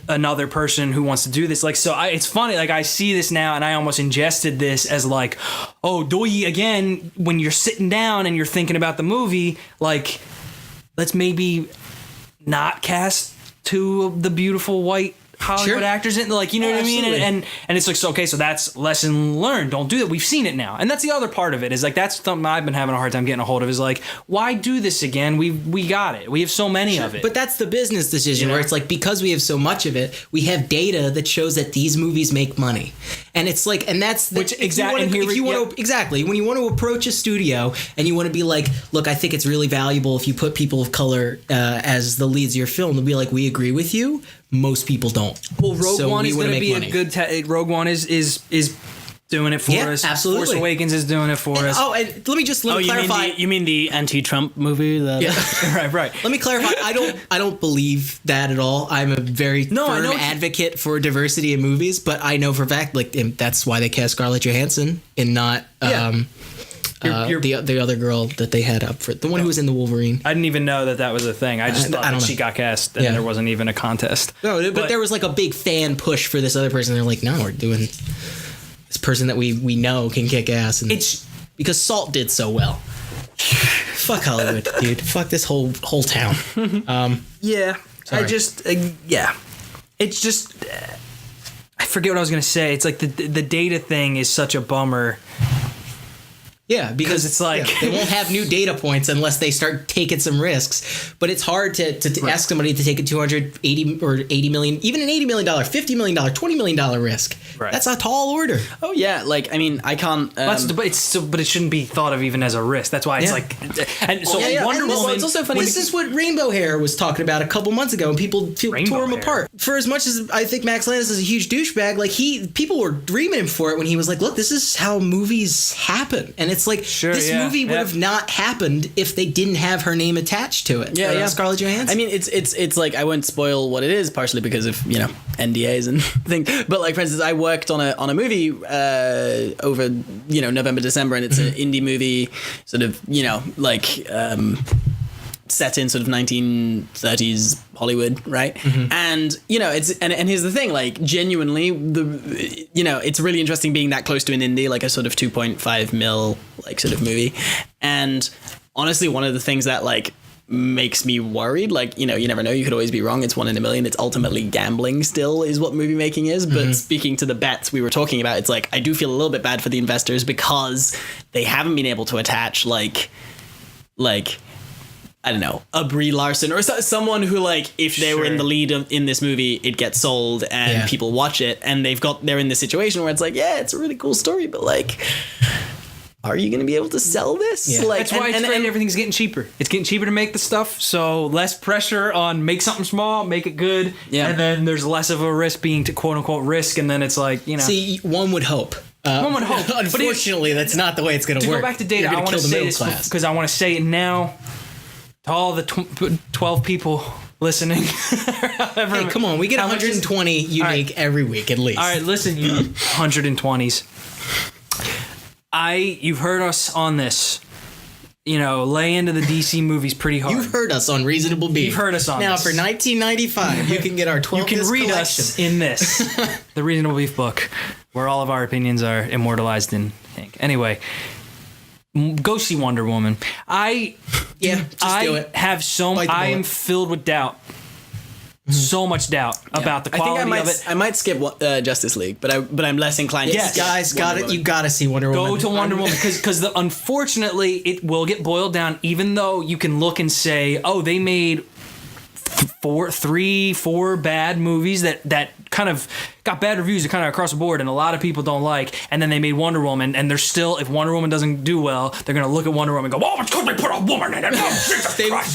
another person who wants to do this. Like, so it's funny. Like, I see this now, and I almost ingested this as like, oh, doy, again, when you're sitting down and you're thinking about the movie, like, let's maybe not cast two of the beautiful white Hollywood actors in, like, you know what I mean? And it's like, so, okay, so that's lesson learned. Don't do that. We've seen it now. And that's the other part of it, is like, that's something I've been having a hard time getting a hold of, is like, why do this again? We got it. We have so many of it. But that's the business decision where it's like, because we have so much of it, we have data that shows that these movies make money. And it's like, and that's exactly when you want to approach a studio and you want to be like, look, I think it's really valuable if you put people of color as the leads of your film. They'll be like, we agree with you. Most people don't. Well, Rogue One is going to be a good... Rogue One is doing it for us. Absolutely. Force Awakens is doing it for us. Oh, and let me clarify. You mean the anti-Trump movie? Right. Let me clarify. I don't believe that at all. I'm a very firm advocate for diversity in movies, but I know for a fact, like, that's why they cast Scarlett Johansson and not the other girl that they had up for the one who was in the Wolverine. I didn't even know that was a thing. I just thought that she got cast and there wasn't even a contest. No, but there was like a big fan push for this other person. They're like, no, we're doing this person that we know can kick ass, and it's because Salt did so well. Fuck Hollywood, dude. Fuck this whole town. Yeah. Sorry. It's just I forget what I was gonna say. It's like the data thing is such a bummer. Yeah, because it's like they won't have new data points unless they start taking some risks. But it's hard to ask somebody to take a $280 or $80 million, even an $80 million, $50 million, $20 million risk. Right. That's a tall order. Oh yeah, like I mean, I can't. But it shouldn't be thought of even as a risk. That's why it's like. And so Wonder Woman. It's also funny. This is what Rainbow Hair was talking about a couple months ago, and people tore him apart. For as much as I think Max Landis is a huge douchebag, like people were dreaming him for it when he was like, "Look, this is how movies happen," and it's it's like this movie would have not happened if they didn't have her name attached to it. Scarlett Johansson. I mean, it's like, I won't spoil what it is, partially because of NDAs and things. But like, for instance, I worked on a movie over November, December, and it's an indie movie, sort of set in sort of 1930s Hollywood, right? And it's and here's the thing, like, genuinely, it's really interesting being that close to an indie, like a sort of 2.5 mil like sort of movie. And honestly, one of the things that like makes me worried, like, you never know, you could always be wrong, it's 1 in a million, it's ultimately gambling still, is what movie making is. But speaking to the bets we were talking about, it's like, I do feel a little bit bad for the investors because they haven't been able to attach like I don't know, a Brie Larson or someone who, like, if they were in the lead in this movie, it gets sold and people watch it, and they're in this situation where it's like, yeah, it's a really cool story, but like, are you going to be able to sell this? Yeah. Like, that's why everything's getting cheaper. It's getting cheaper to make the stuff, so less pressure on make something small, make it good, and then there's less of a risk being to quote unquote risk, and then it's like, See, one would hope. One would hope. Unfortunately, that's not the way it's going to work. To go back to data, I want to say this because I want to say it now. To all the 12 people listening. Hey, come on. We get 120 unique every week at least. All right, listen, you 120s. You've heard us on this. Lay into the DC movies pretty hard. You've heard us on Reasonable Beef. You've heard us on now, this. for $19.95, you can get our 12 You can read collection. us in this, the Reasonable Beef book, where all of our opinions are immortalized in ink. Anyway, go see Wonder Woman. Do it. I am filled with doubt. So much doubt about the quality of it. I might skip Justice League, but I'm less inclined. Yes, guys, you got to see Wonder Woman. Go to Wonder Woman because unfortunately it will get boiled down. Even though you can look and say, oh, they made 4 bad movies that kind of got bad reviews kind of across the board, and a lot of people don't like, and then they made Wonder Woman, and they're still, if Wonder Woman doesn't do well, they're gonna look at Wonder Woman and go, oh, it's because they put a woman in it.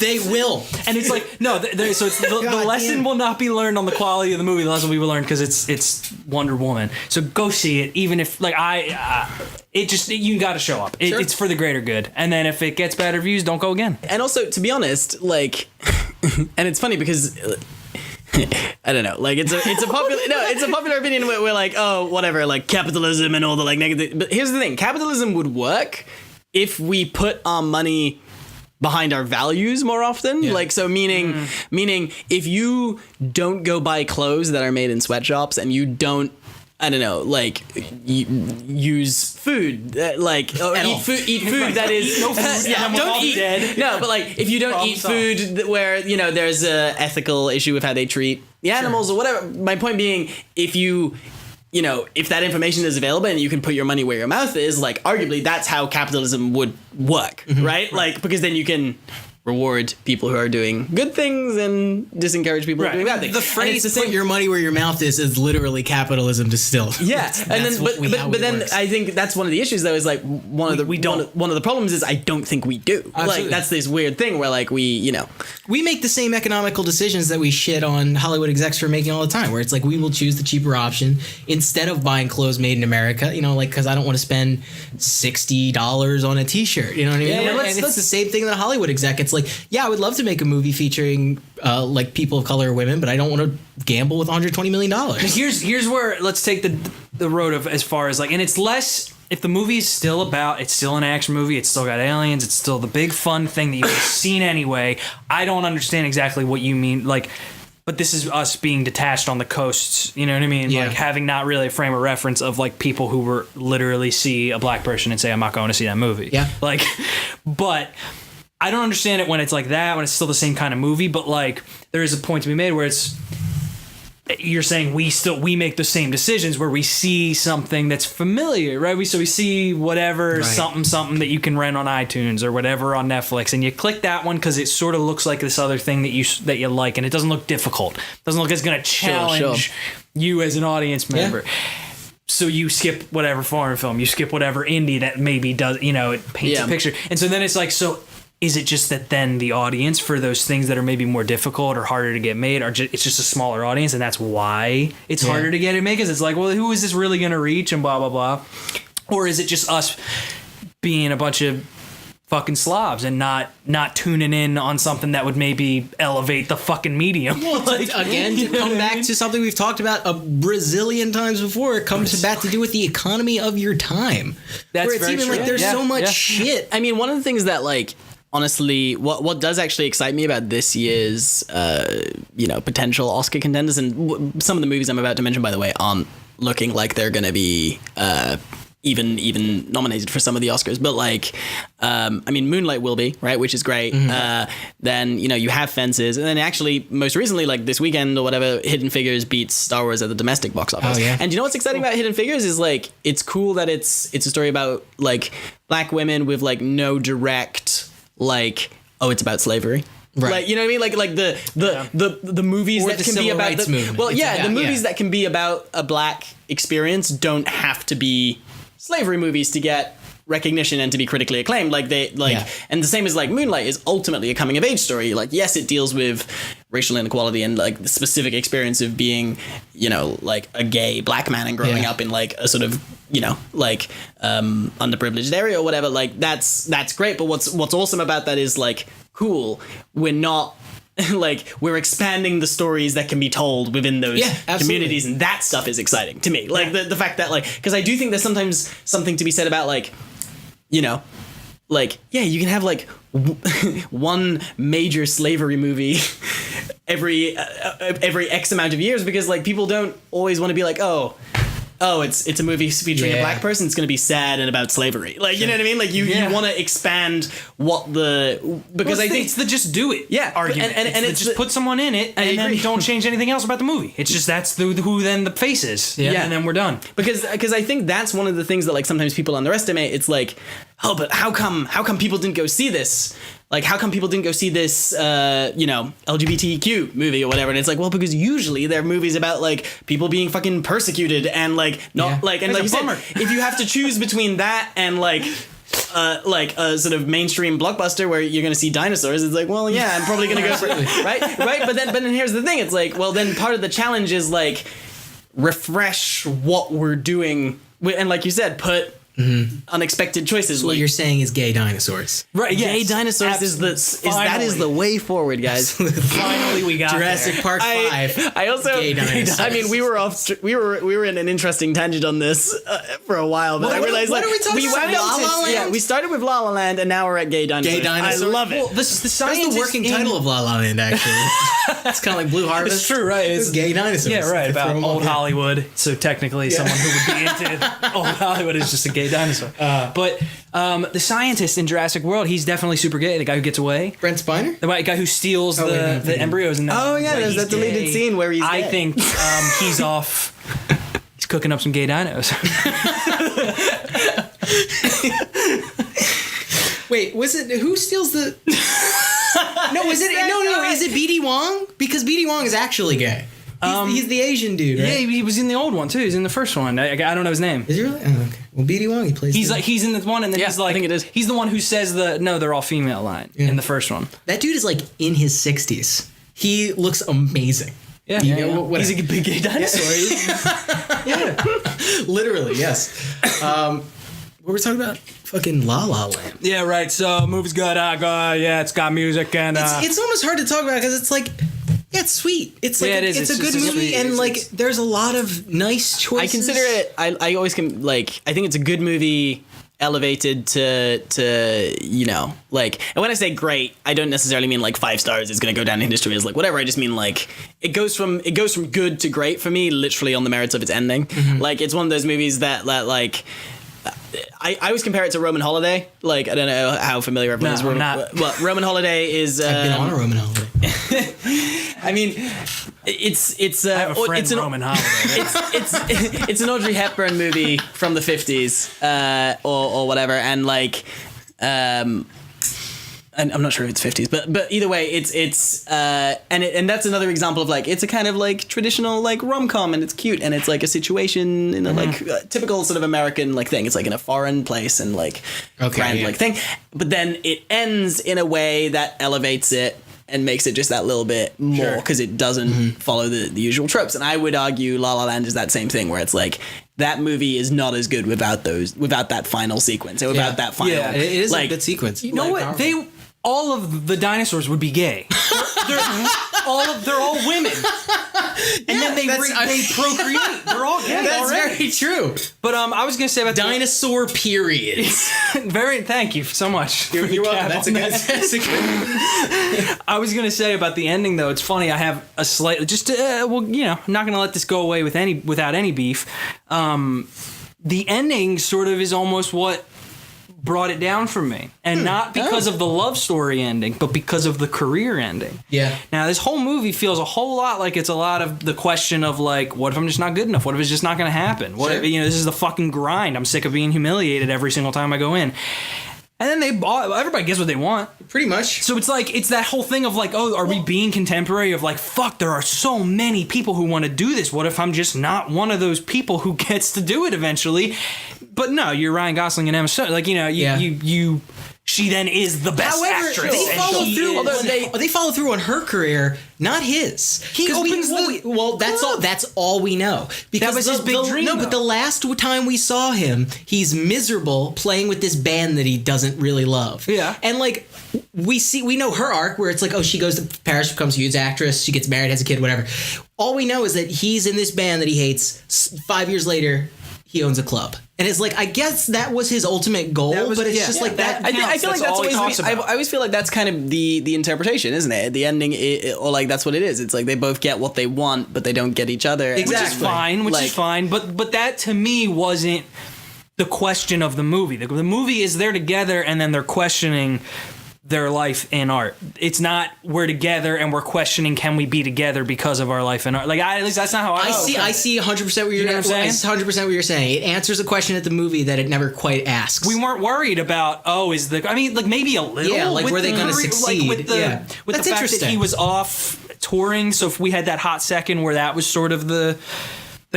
They will. And it's like, no, so it's the lesson will not be learned on the quality of the movie. The lesson we will learn because it's Wonder Woman. So go see it, even if like you got to show up. It's for the greater good. And then if it gets bad reviews, don't go again. And also, to be honest, like, and it's funny because I don't know, like it's a popular opinion where we're like, oh, whatever, like capitalism and all the like negative. But here's the thing: capitalism would work if we put our money behind our values more often. Like, so meaning if you don't go buy clothes that are made in sweatshops and you don't, I don't know, like use food, like eat food that is no food. Don't eat. Dead. No, but like if you don't eat food where there's a ethical issue with how they treat the animals or whatever. My point being, if if that information is available and you can put your money where your mouth is, like arguably that's how capitalism would work, right? Like because then you can reward people who are doing good things and disencourage people who are doing bad things. The phrase "put your money where your mouth is literally capitalism distilled. Yeah, but then I think that's one of the issues though. Is like one of the problems is I don't think we do. Absolutely. Like that's this weird thing where like we make the same economical decisions that we shit on Hollywood execs for making all the time. Where it's like we will choose the cheaper option instead of buying clothes made in America. Like because I don't want to spend $60 on a T-shirt. You know what I mean? Yeah, and it's the same thing that a Hollywood exec. It's like, yeah, I would love to make a movie featuring like people of color or women, but I don't want to gamble with $120 million. Here's where let's take the road of as far as like, and it's less if the movie is still it's still an action movie, it's still got aliens, it's still the big fun thing that you've seen anyway. I don't understand exactly what you mean, like. But this is us being detached on the coasts, you know what I mean? Yeah. Like having not really a frame of reference of like people who were literally see a black person and say, I'm not going to see that movie. Yeah. Like, but I don't understand it when it's like that, when it's still the same kind of movie, but like there is a point to be made where you're saying we make the same decisions where we see something that's familiar, right? We see whatever, something that you can rent on iTunes or whatever on Netflix, and you click that one because it sort of looks like this other thing that you like, and it doesn't look difficult. It doesn't look like it's going to challenge you as an audience member. Yeah. So you skip whatever foreign film, you skip whatever indie that maybe does, it paints a picture. And so then it's like, so is it just that then the audience for those things that are maybe more difficult or harder to get made it's just a smaller audience, and that's why it's harder to get it made? Because it's like, well, who is this really going to reach and blah, blah, blah. Or is it just us being a bunch of fucking slobs and not tuning in on something that would maybe elevate the fucking medium. Well, again, to come back to something we've talked about a Brazillion times before, it comes back to do with the economy of your time. That's where it's very even true. like there's so much Yeah. shit. I mean, one of the things that, like, honestly, what does actually excite me about this year's, potential Oscar contenders, and some of the movies I'm about to mention, by the way, aren't looking like they're going to be even nominated for some of the Oscars, but like, Moonlight will be, right, which is great. Then, you have Fences, and then actually, most recently, like this weekend or whatever, Hidden Figures beats Star Wars at the domestic box office. Oh, yeah. And you know what's exciting about Hidden Figures is, like, it's cool that it's a story about, like, black women with, like, no direct, like, oh, it's about slavery. Right. Like, you know what I mean? Like the movies Or that the can be civil about rights movement. well, It's yeah, about- the movies yeah. that can be about a black experience don't have to be slavery movies to get recognition and to be critically acclaimed. Like Yeah. and the same as like Moonlight is ultimately a coming of age story. Like, yes, it deals with racial inequality and like the specific experience of being, like a gay black man and growing Yeah. up in like a sort of, underprivileged area or whatever. Like that's great. But what's awesome about that is like, cool, we're not like, we're expanding the stories that can be told within those communities, and that stuff is exciting to me. Like the fact that, like, because I do think there's sometimes something to be said about, like, like, yeah, you can have like one major slavery movie every X amount of years, because like people don't always want to be like, oh, it's a movie featuring a black person. It's going to be sad and about slavery. Like, you know what I mean? Like, you want to expand because I think it's the just do it argument. And it's just put someone in it and then don't change anything else about the movie. It's just that's who then the face is. Yeah. And then we're done. Because I think that's one of the things that, like, sometimes people underestimate. It's like, oh, but how come people didn't go see this? Like, how come people didn't go see this, LGBTQ movie or whatever? And it's like, well, because usually they're movies about, like, people being fucking persecuted and, like, not, like, and like you said, if you have to choose between that and, like a sort of mainstream blockbuster where you're going to see dinosaurs, it's like, well, yeah, I'm probably going to go for it, right? But then here's the thing. It's like, well, then part of the challenge is, like, refresh what we're doing. And like you said, put unexpected choices. So what you're saying is gay dinosaurs. Right. Gay dinosaurs is the way forward, guys. Finally, we got Jurassic there. Park 5. I also, Gay dinosaurs. I mean, we were in an interesting tangent on this for a while, but I realized what are we talking about? La La Land? Yeah, we started with La La Land, and now we're at gay dinosaurs. Gay dinosaurs. I love it. Well, the science That's the working title of La La Land, actually. It's kind of like Blue Harvest. It's true, right? It's gay dinosaurs. Yeah, right. They throw About 'em old all- Hollywood. So technically, someone who would be into old Hollywood is just a gay dinosaur. But the scientist in Jurassic World, he's definitely super gay. The guy who gets away. Brent Spiner? The guy who steals the embryos. And Oh, yeah, there's that deleted scene where he's I gay. think he's off. He's cooking up some gay dinos. Wait, who steals the... No, is it BD Wong? Because BD Wong is actually gay. He's the Asian dude, right? Yeah, he was in the old one too. He's in the first one. I don't know his name. Is he really? Oh, okay. Well, BD Wong, he plays... He's in the one, and then Yeah, he's like, I think it is. He's the one who says they're all female line in the first one. That dude is like in his 60s. He looks amazing. Yeah, He's a big gay dinosaur. Yeah. Literally, yes. What were we talking about? Fucking La La Land. Yeah, right. So movie's good. Yeah, it's got music and It's almost hard to talk about because it's like... Yeah, it's sweet. It's like Yeah, it is. it's It's a good just a movie, sweet- and it's- like there's a lot of nice choices. I consider it. I always can, like, I think it's a good movie elevated to like, and when I say great, I don't necessarily mean like 5 stars is going to go down in history as like whatever. I just mean like it goes from good to great for me, literally on the merits of its ending. Like, it's one of those movies that like. I always compare it to Roman Holiday. Like, I don't know how familiar everyone is. Well, Roman Holiday is. I've been on a Roman holiday. I mean, it's. I have a friend, it's an, Roman Holiday. it's an Audrey Hepburn movie from the 50s, or whatever, and like, and I'm not sure if it's 50s, but either way, and that's another example of like, it's a kind of like traditional like rom-com, and it's cute, and it's like a situation in a like typical sort of American like thing. It's like in a foreign place and like grand like thing, but then it ends in a way that elevates it and makes it just that little bit more because it doesn't follow the usual tropes. And I would argue La La Land is that same thing where it's like that movie is not as good without that final sequence or without that final. Yeah, it is like, a good sequence. You know what? All of the dinosaurs would be gay. They're all women. And then they procreate. They're all gay. That's already. very true. But I was gonna say about dinosaur periods. Thank you so much. You're welcome. That's a good. I was gonna say about the ending though. It's funny. I have a slight I'm not gonna let this go away without any beef. The ending sort of is almost what brought it down for me, and not because of the love story ending, but because of the career ending. Yeah. Now this whole movie feels a whole lot like it's a lot of the question of like, what if I'm just not good enough? What if it's just not going to happen? What if this is the fucking grind? I'm sick of being humiliated every single time I go in. And then everybody gets what they want. Pretty much. So it's like, it's that whole thing of like, are we being contemporary of like, fuck, there are so many people who want to do this. What if I'm just not one of those people who gets to do it eventually? But no, you're Ryan Gosling and Emma Stone. Like, she then is the best actress. They follow through. They follow through on her career, not his. He opens that's all we know. Because that was his big dream. No, but the last time we saw him, he's miserable playing with this band that he doesn't really love. Yeah, and like we know her arc where it's like, oh, she goes to Paris, becomes a huge actress, she gets married, has a kid, whatever. All we know is that he's in this band that he hates. 5 years later, he owns a club. And it's like, I guess that was his ultimate goal, but it's just like that. I feel like that's always I always feel like that's kind of the interpretation, isn't it? The ending, or like that's what it is. It's like they both get what they want, but they don't get each other. Exactly. Which is fine. But that to me wasn't the question of the movie. The movie is they're together and then they're questioning their life in art. It's not we're together and we're questioning can we be together because of our life in art. Like at least that's not how I see. I see 100% what you're saying. 100% what you're saying. It answers a question at the movie that it never quite asks. We weren't worried about maybe a little. Yeah, like were they going to succeed? With the fact that he was off touring. So if we had that hot second where that was sort of the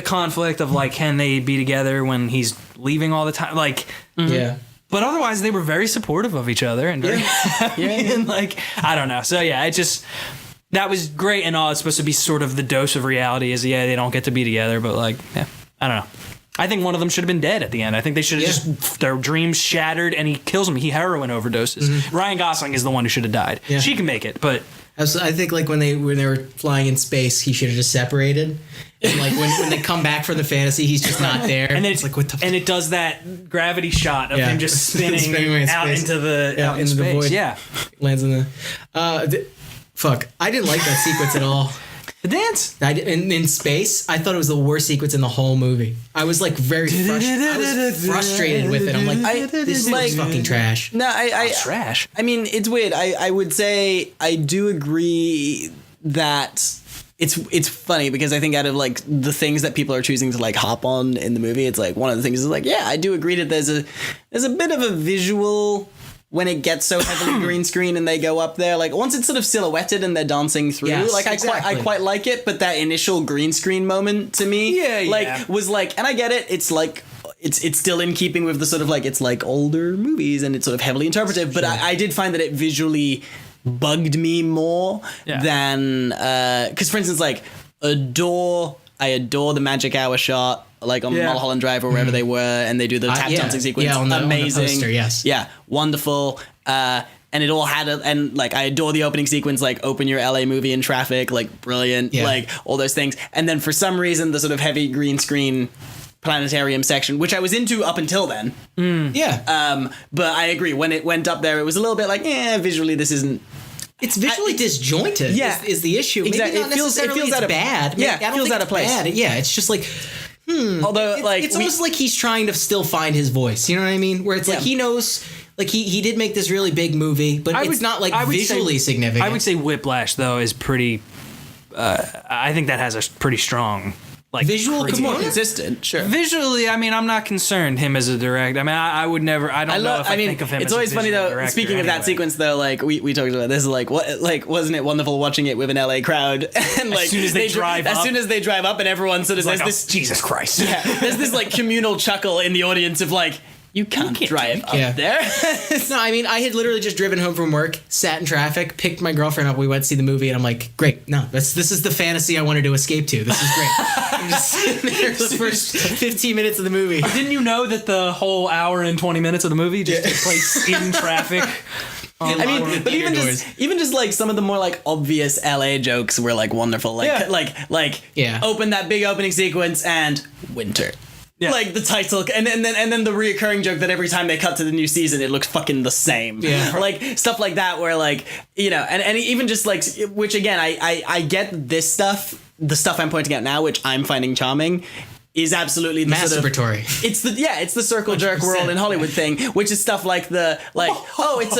conflict of like, can they be together when he's leaving all the time? Like, yeah. But otherwise, they were very supportive of each other and very happy. And like, I don't know. So yeah, that was great and all. It's supposed to be sort of the dose of reality is, they don't get to be together. But like, I don't know. I think one of them should have been dead at the end. I think they should have just, their dreams shattered and he kills him. He heroin overdoses. Mm-hmm. Ryan Gosling is the one who should have died. Yeah. She can make it, but... I think like when they were flying in space, he should have just separated. And like when they come back from the fantasy, he's just not there. And it's like what the and it does that gravity shot of him just spinning out into the void. Yeah, lands in the fuck. I didn't like that sequence at all. The dance in space, I thought it was the worst sequence in the whole movie. I was like very frustrated with it. I'm like, this is fucking trash. No, trash. I mean, it's weird. I would say I do agree that it's funny because I think out of like the things that people are choosing to like hop on in the movie, it's like one of the things is like, I do agree that there's a bit of a visual. When it gets so heavily green screen and they go up there, like once it's sort of silhouetted and they're dancing through, I quite like it. But that initial green screen moment to me, was like, and I get it. It's like it's still in keeping with the sort of like it's like older movies and it's sort of heavily interpretive. But I did find that it visually bugged me more than because for instance, like I adore the Magic Hour shot. Like on Mulholland Drive or wherever they were, and they do the tap dancing sequence. On amazing. On the poster, yes. Yeah, wonderful. And it all had and like I adore the opening sequence, like open your LA movie in traffic, like brilliant, like all those things. And then for some reason, the sort of heavy green screen planetarium section, which I was into up until then. But I agree when it went up there, it was a little bit like, visually this isn't. It's visually disjointed. Is the issue? Exactly. Maybe not necessarily it's bad. Yeah, it feels out of place. Bad. Yeah, it's just like. Although, it's almost like he's trying to still find his voice. You know what I mean? Where it's like he knows, like he did make this really big movie, but it's not like visually significant. I would say Whiplash though is pretty. I think that has a pretty strong. Like visual, more consistent, sure. Visually, I mean, I'm not concerned him as a director. I mean, I would never. I don't know if I think of him. It's as always a funny though. Speaking of that anyway. sequence though, like we talked about this, like what, like wasn't it wonderful watching it with an LA crowd? And like as soon as they drive up, and everyone sort of there's this Jesus Christ. Yeah, there's this like communal chuckle in the audience of like. You can't drive up Yeah. there. No, I mean, I had literally just driven home from work, sat in traffic, picked my girlfriend up, we went to see the movie, and I'm like, great, no, this is the fantasy I wanted to escape to. This is great. I'm just sitting there for the first 15 minutes of the movie. Didn't you know that the whole hour and 20 minutes of the movie just took place in traffic? I mean, but even just like some of the more like obvious LA jokes were like wonderful. Like open that big opening sequence and winter. Yeah. Like the title, and then the reoccurring joke that every time they cut to the new season, it looks fucking the same. Yeah. Like stuff like that, where like, you know, and even just like, which again, I get this stuff, the stuff I'm pointing out now, which I'm finding charming, is absolutely the masturbatory. Sort of, it's the circle jerk 100%. World in Hollywood thing, which is stuff like it's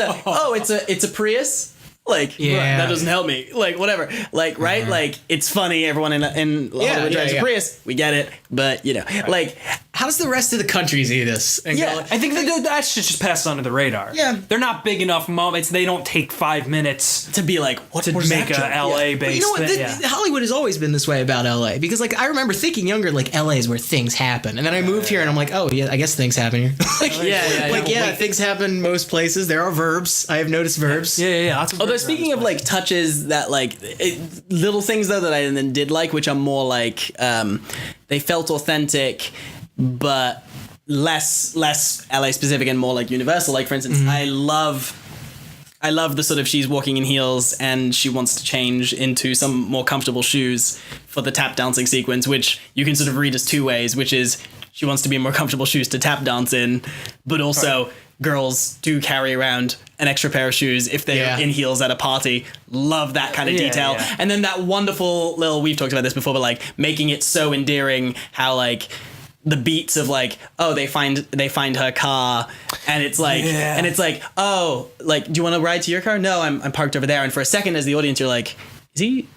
a Prius. Like, that doesn't help me. Like, whatever. Like, right? Like, it's funny. Everyone in Hollywood drives a Prius. We get it. But, you know, like... How does the rest of the country see this? And I think that should just pass under the radar. Yeah. They're not big enough moments. They don't take 5 minutes to be like, what to make a LA-based you know what? Hollywood has always been this way about LA. Because, like, I remember thinking younger, like, LA is where things happen. And then I moved here and I'm like, oh, yeah, I guess things happen here. Things happen most places. There are verbs. I have noticed verbs. Yeah. Although speaking of like touches that like little things though that I then did like, which are more like they felt authentic, but less LA specific and more like universal. Like for instance, I love the sort of she's walking in heels and she wants to change into some more comfortable shoes for the tap dancing sequence, which you can sort of read as two ways, which is she wants to be in more comfortable shoes to tap dance in, but also girls do carry around an extra pair of shoes if they're in heels at a party. Love that kind of detail. Yeah. And then that wonderful little, we've talked about this before, but like making it so endearing how like the beats of like, oh, they find her car and it's like oh, like, do you want to ride to your car? No, I'm parked over there. And for a second as the audience you're like, is he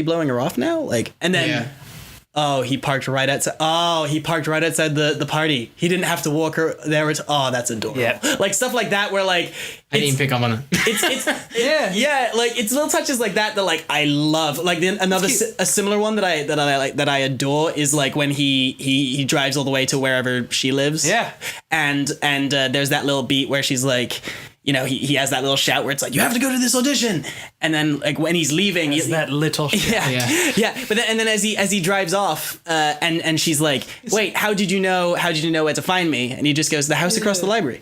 blowing her off now? Like, and then oh, he parked right outside the party. He didn't have to walk her there. That's adorable. Yeah. Like stuff like that where like I didn't pick up on it. It's like it's little touches like that like I love. Like a similar one that I adore is like when he drives all the way to wherever she lives. Yeah. And there's that little beat where she's like, you know, he has that little shout where it's like, you have to go to this audition. And then like when he's leaving, that little shout. Yeah. But then as he drives off, and she's like, wait, how did you know where to find me? And he just goes, the house across the library.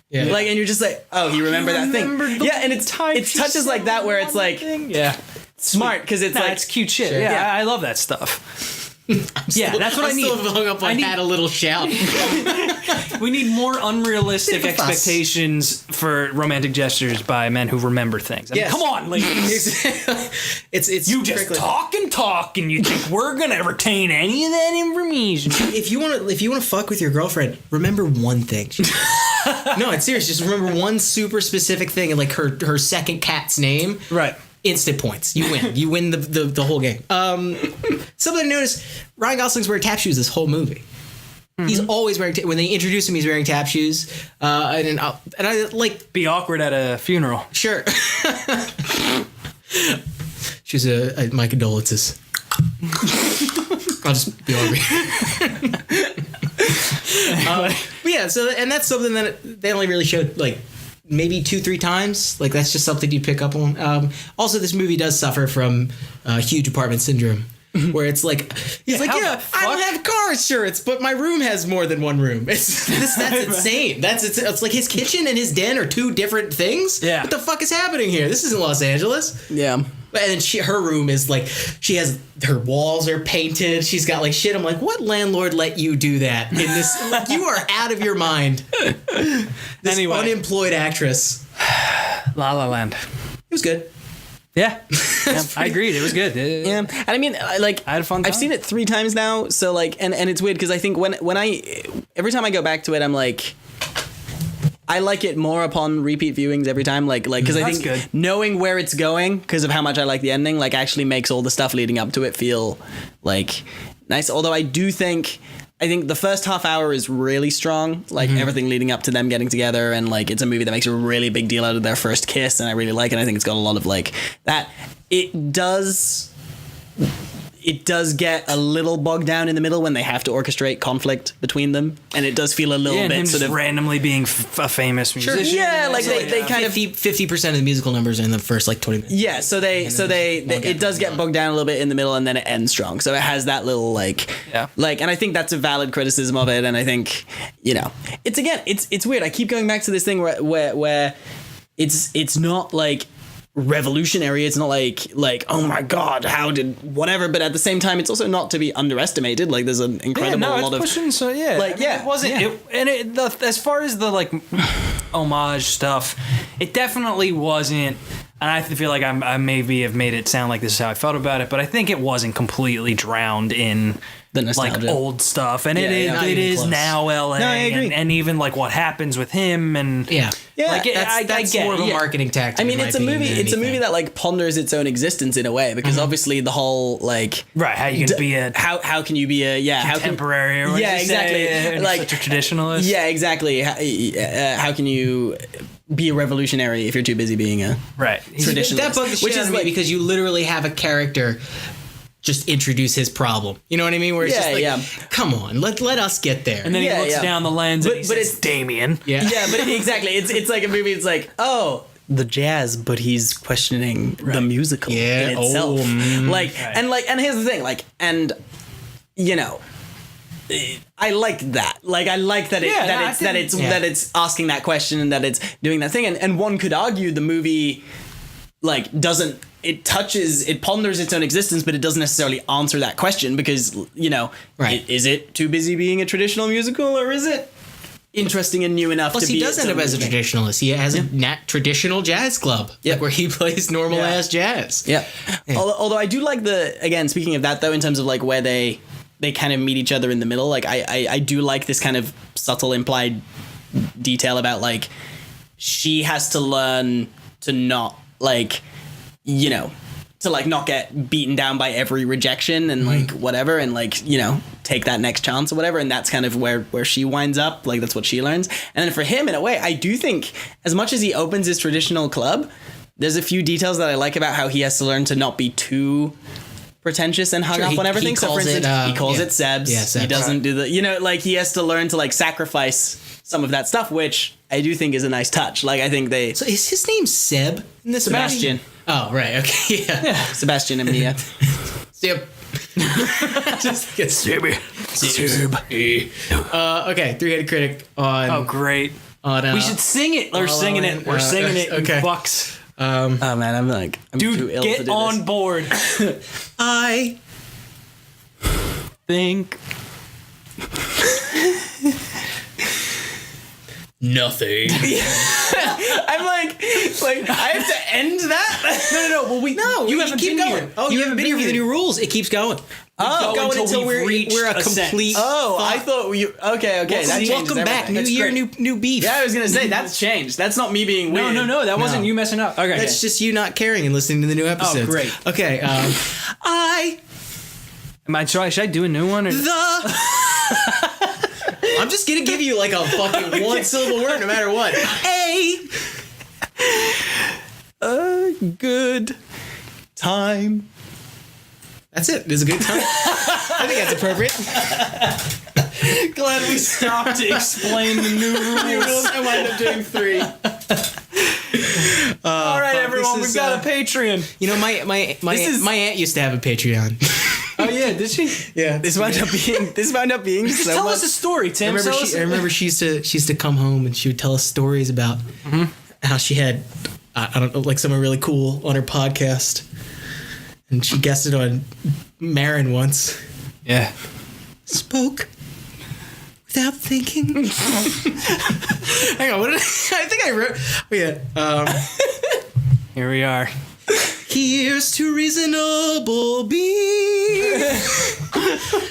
Yeah. Like, and you're just like, oh, you remember that thing. And it's touches like that where it's like, smart, because it's like, it's cute shit. Sure. Yeah, I love that stuff. That's what I need. I'm still hung up on had a little shout. We need more unrealistic expectations for romantic gestures by men who remember things. I mean, come on, ladies. it's you just talk and you think we're gonna retain any of that information. If you want to fuck with your girlfriend, remember one thing. No, it's serious. Just remember one super specific thing, and like her second cat's name. Right. Instant points. You win. You win the whole game. Something I noticed, Ryan Gosling's wearing tap shoes this whole movie. Mm-hmm. He's always wearing when they introduce him, he's wearing tap shoes. And I like be awkward at a funeral. Sure. She's my condolences. I'll just be over here. But yeah, so and that's something that they only really showed like maybe 2-3 times. Like that's just something you pick up on. Also, this movie does suffer from huge apartment syndrome, where it's like he's like, I don't have car insurance, but my room has more than one room. That's insane. It's like his kitchen and his den are two different things. Yeah, what the fuck is happening here? This isn't Los Angeles. Yeah. And then her room is like, she has, her walls are painted. She's got like shit. I'm like, what landlord let you do that in this? Like, you are out of your mind. This unemployed actress. La La Land. It was good. Yeah. I agreed. It was good. Yeah. And I mean, like, I had a fun time. I've seen it 3 times now. So like, and it's weird because I think every time I go back to it, I'm like, I like it more upon repeat viewings every time, like because I think knowing where it's going because of how much I like the ending, like actually makes all the stuff leading up to it feel like nice. Although I think the first half hour is really strong, like everything leading up to them getting together, and like it's a movie that makes a really big deal out of their first kiss, and I really like it. I think it's got a lot of like that. it does get a little bogged down in the middle when they have to orchestrate conflict between them, and it does feel a little and bit him sort just of randomly being a famous musician. Yeah, like they kind of 50% of the musical numbers are in the first like 20 minutes. yeah. So it does get bogged down a little bit in the middle, and then it ends strong. So it has that little like and I think that's a valid criticism of it, and I think it's weird. I keep going back to this thing where it's not like revolutionary, it's not like oh my god, how did whatever, but at the same time it's also not to be underestimated. Like there's an incredible lot of pushing, so it wasn't as far as the like homage stuff, it definitely wasn't, and I feel like I maybe have made it sound like this is how I felt about it, but I think it wasn't completely drowned in the nostalgia. Like old stuff, and it is now LA, I agree. And even like what happens with him, and like that's more of a marketing tactic. I mean, it's a movie. It's a movie that like ponders its own existence in a way, because obviously the whole like how you can be a how can you be a contemporary or exactly like such a traditionalist exactly how can you be a revolutionary if you're too busy being a traditionalist? That bugged the shit out of me because you literally have a character just introduce his problem. You know what I mean? Where it's just like, come on, let us get there. And then he looks down the lens and he says, it's Damien. But exactly. It's like a movie. It's like, oh, the jazz, but he's questioning the musical in itself. And here's the thing, I like that. Like I like that it's asking that question and that it's doing that thing. And one could argue the movie doesn't. It ponders its own existence, but it doesn't necessarily answer that question because, is it too busy being a traditional musical, or is it interesting and new enough to be... Plus, he does end up as a traditionalist. He has a traditional jazz club where he plays normal-ass jazz. Yeah. Although I do like speaking of that, though, in terms of, like, where they kind of meet each other in the middle, like, I do like this kind of subtle implied detail about, like, she has to learn to not, like... to like not get beaten down by every rejection and like whatever, and like, take that next chance or whatever. And that's kind of where she winds up. Like that's what she learns. And then for him, in a way, I do think as much as he opens his traditional club, there's a few details that I like about how he has to learn to not be too pretentious and hung up on everything. So for instance, he calls it Seb's. Yeah, Seb's. He doesn't do the, like he has to learn to like sacrifice some of that stuff, which I do think is a nice touch. Like I think So is his name Seb in this Sebastian. movie? Oh, right. Okay. Yeah. Sebastian and Mia. Seb. Just get Seb. Okay. Three-headed critic on. Oh, great. On, we should sing it. We're singing it. We're singing it. Okay. You fucks. Oh man, I'm too ill to do this. Get on board. I think nothing. I'm like I have to end that. No. Well, you keep going. Here. Oh, you haven't been here for the new rules. It keeps going. Going until we're a complete. I thought you. Okay. Welcome back. New year, new beef. Yeah, I was gonna say that's changed. That's not me being weird. No. That wasn't you messing up. Okay, that's just you not caring and listening to the new episodes. Oh, great. Okay. Should I do a new one? Or? I'm just gonna give you like a fucking one syllable word, no matter what. A good time. That's it. It was a good time. I think that's appropriate. Glad we stopped to explain the new rules. I wind up doing 3. All right, everyone, we've got a Patreon. You know, my aunt used to have a Patreon. Oh yeah, did she? Yeah. This wound up being so tell much. us a story, Tim. I remember she used to come home and she would tell us stories about how she had I don't know, like someone really cool on her podcast. And she guested on Marin once. Yeah. Spoke without thinking. Hang on, what did I think I wrote? Oh, yeah. Here we are. Here's to reasonable beef,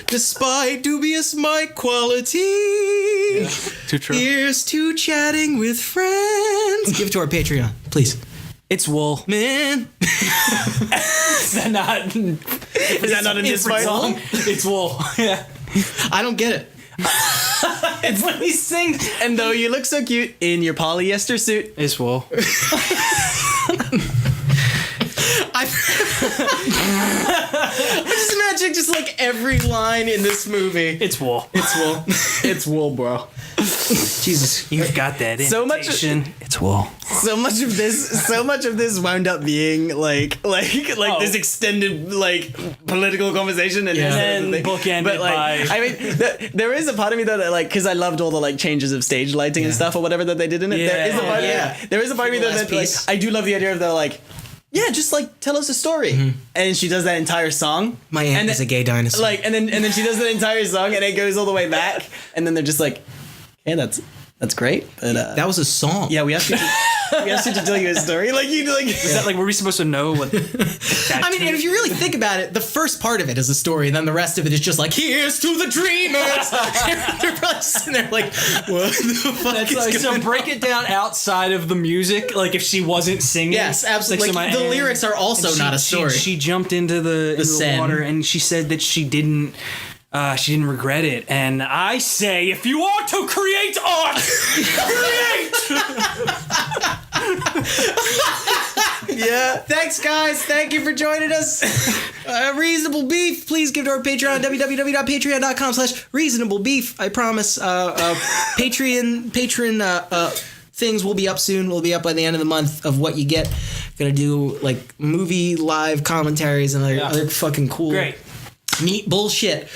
despite dubious mic quality. Yeah, too true. Here's to chatting with friends. Give it to our Patreon, please. It's wool, man. Is that not in this song? It's wool. Yeah. I don't get it. It's when he sings. And though you look so cute in your polyester suit, it's wool. I just watching just like every line in this movie. It's wool. It's wool. It's wool, bro. Jesus, you've got that. So much. It's wool. So much of this wound up being like this extended like political conversation and then bookended but like by. I mean there is a part of me though that like because I loved all the like changes of stage lighting and stuff or whatever that they did in it. Yeah. There is a part there is a part of me that like I do love the idea of the like just like tell us a story and she does that entire song. My aunt is a gay dinosaur. Like and then she does that entire song and it goes all the way back and then they're just like hey that's great but that was a song. yeah we asked you to tell you a story like you like Is that like were we supposed to know what? I mean, and if you really think about it, the first part of it is a story, and then the rest of it is just like, here's to the dreamers. They're probably sitting there like, what the fuck That's is like, so going break it down outside of the music. Like if she wasn't singing, Yes, absolutely. like, Like, the lyrics are also not a story. She jumped into the Seine. water and she said that she didn't regret it. And I say, if you want to create art, create. Yeah. Thanks, guys. Thank you for joining us. Reasonable Beef. Please give to our Patreon, www.patreon.com/reasonablebeef. I promise. Patreon things will be up soon. Will be up by the end of the month of what you get. Gonna do like movie live commentaries and other fucking cool. Great. Neat bullshit.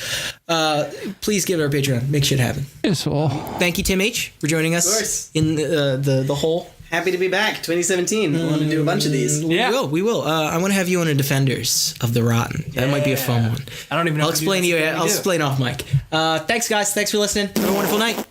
Please give to our Patreon. Make shit happen. Yes, well. Thank you, TimH, for joining us course. in the hole. happy to be back 2017 I want to do a bunch of these We will. I want to have you on a Defenders of the Rotten. That might be a fun one. I don't even know. I'll explain to you. I'll explain off mic. Thanks, guys. Thanks for listening. Have a wonderful night.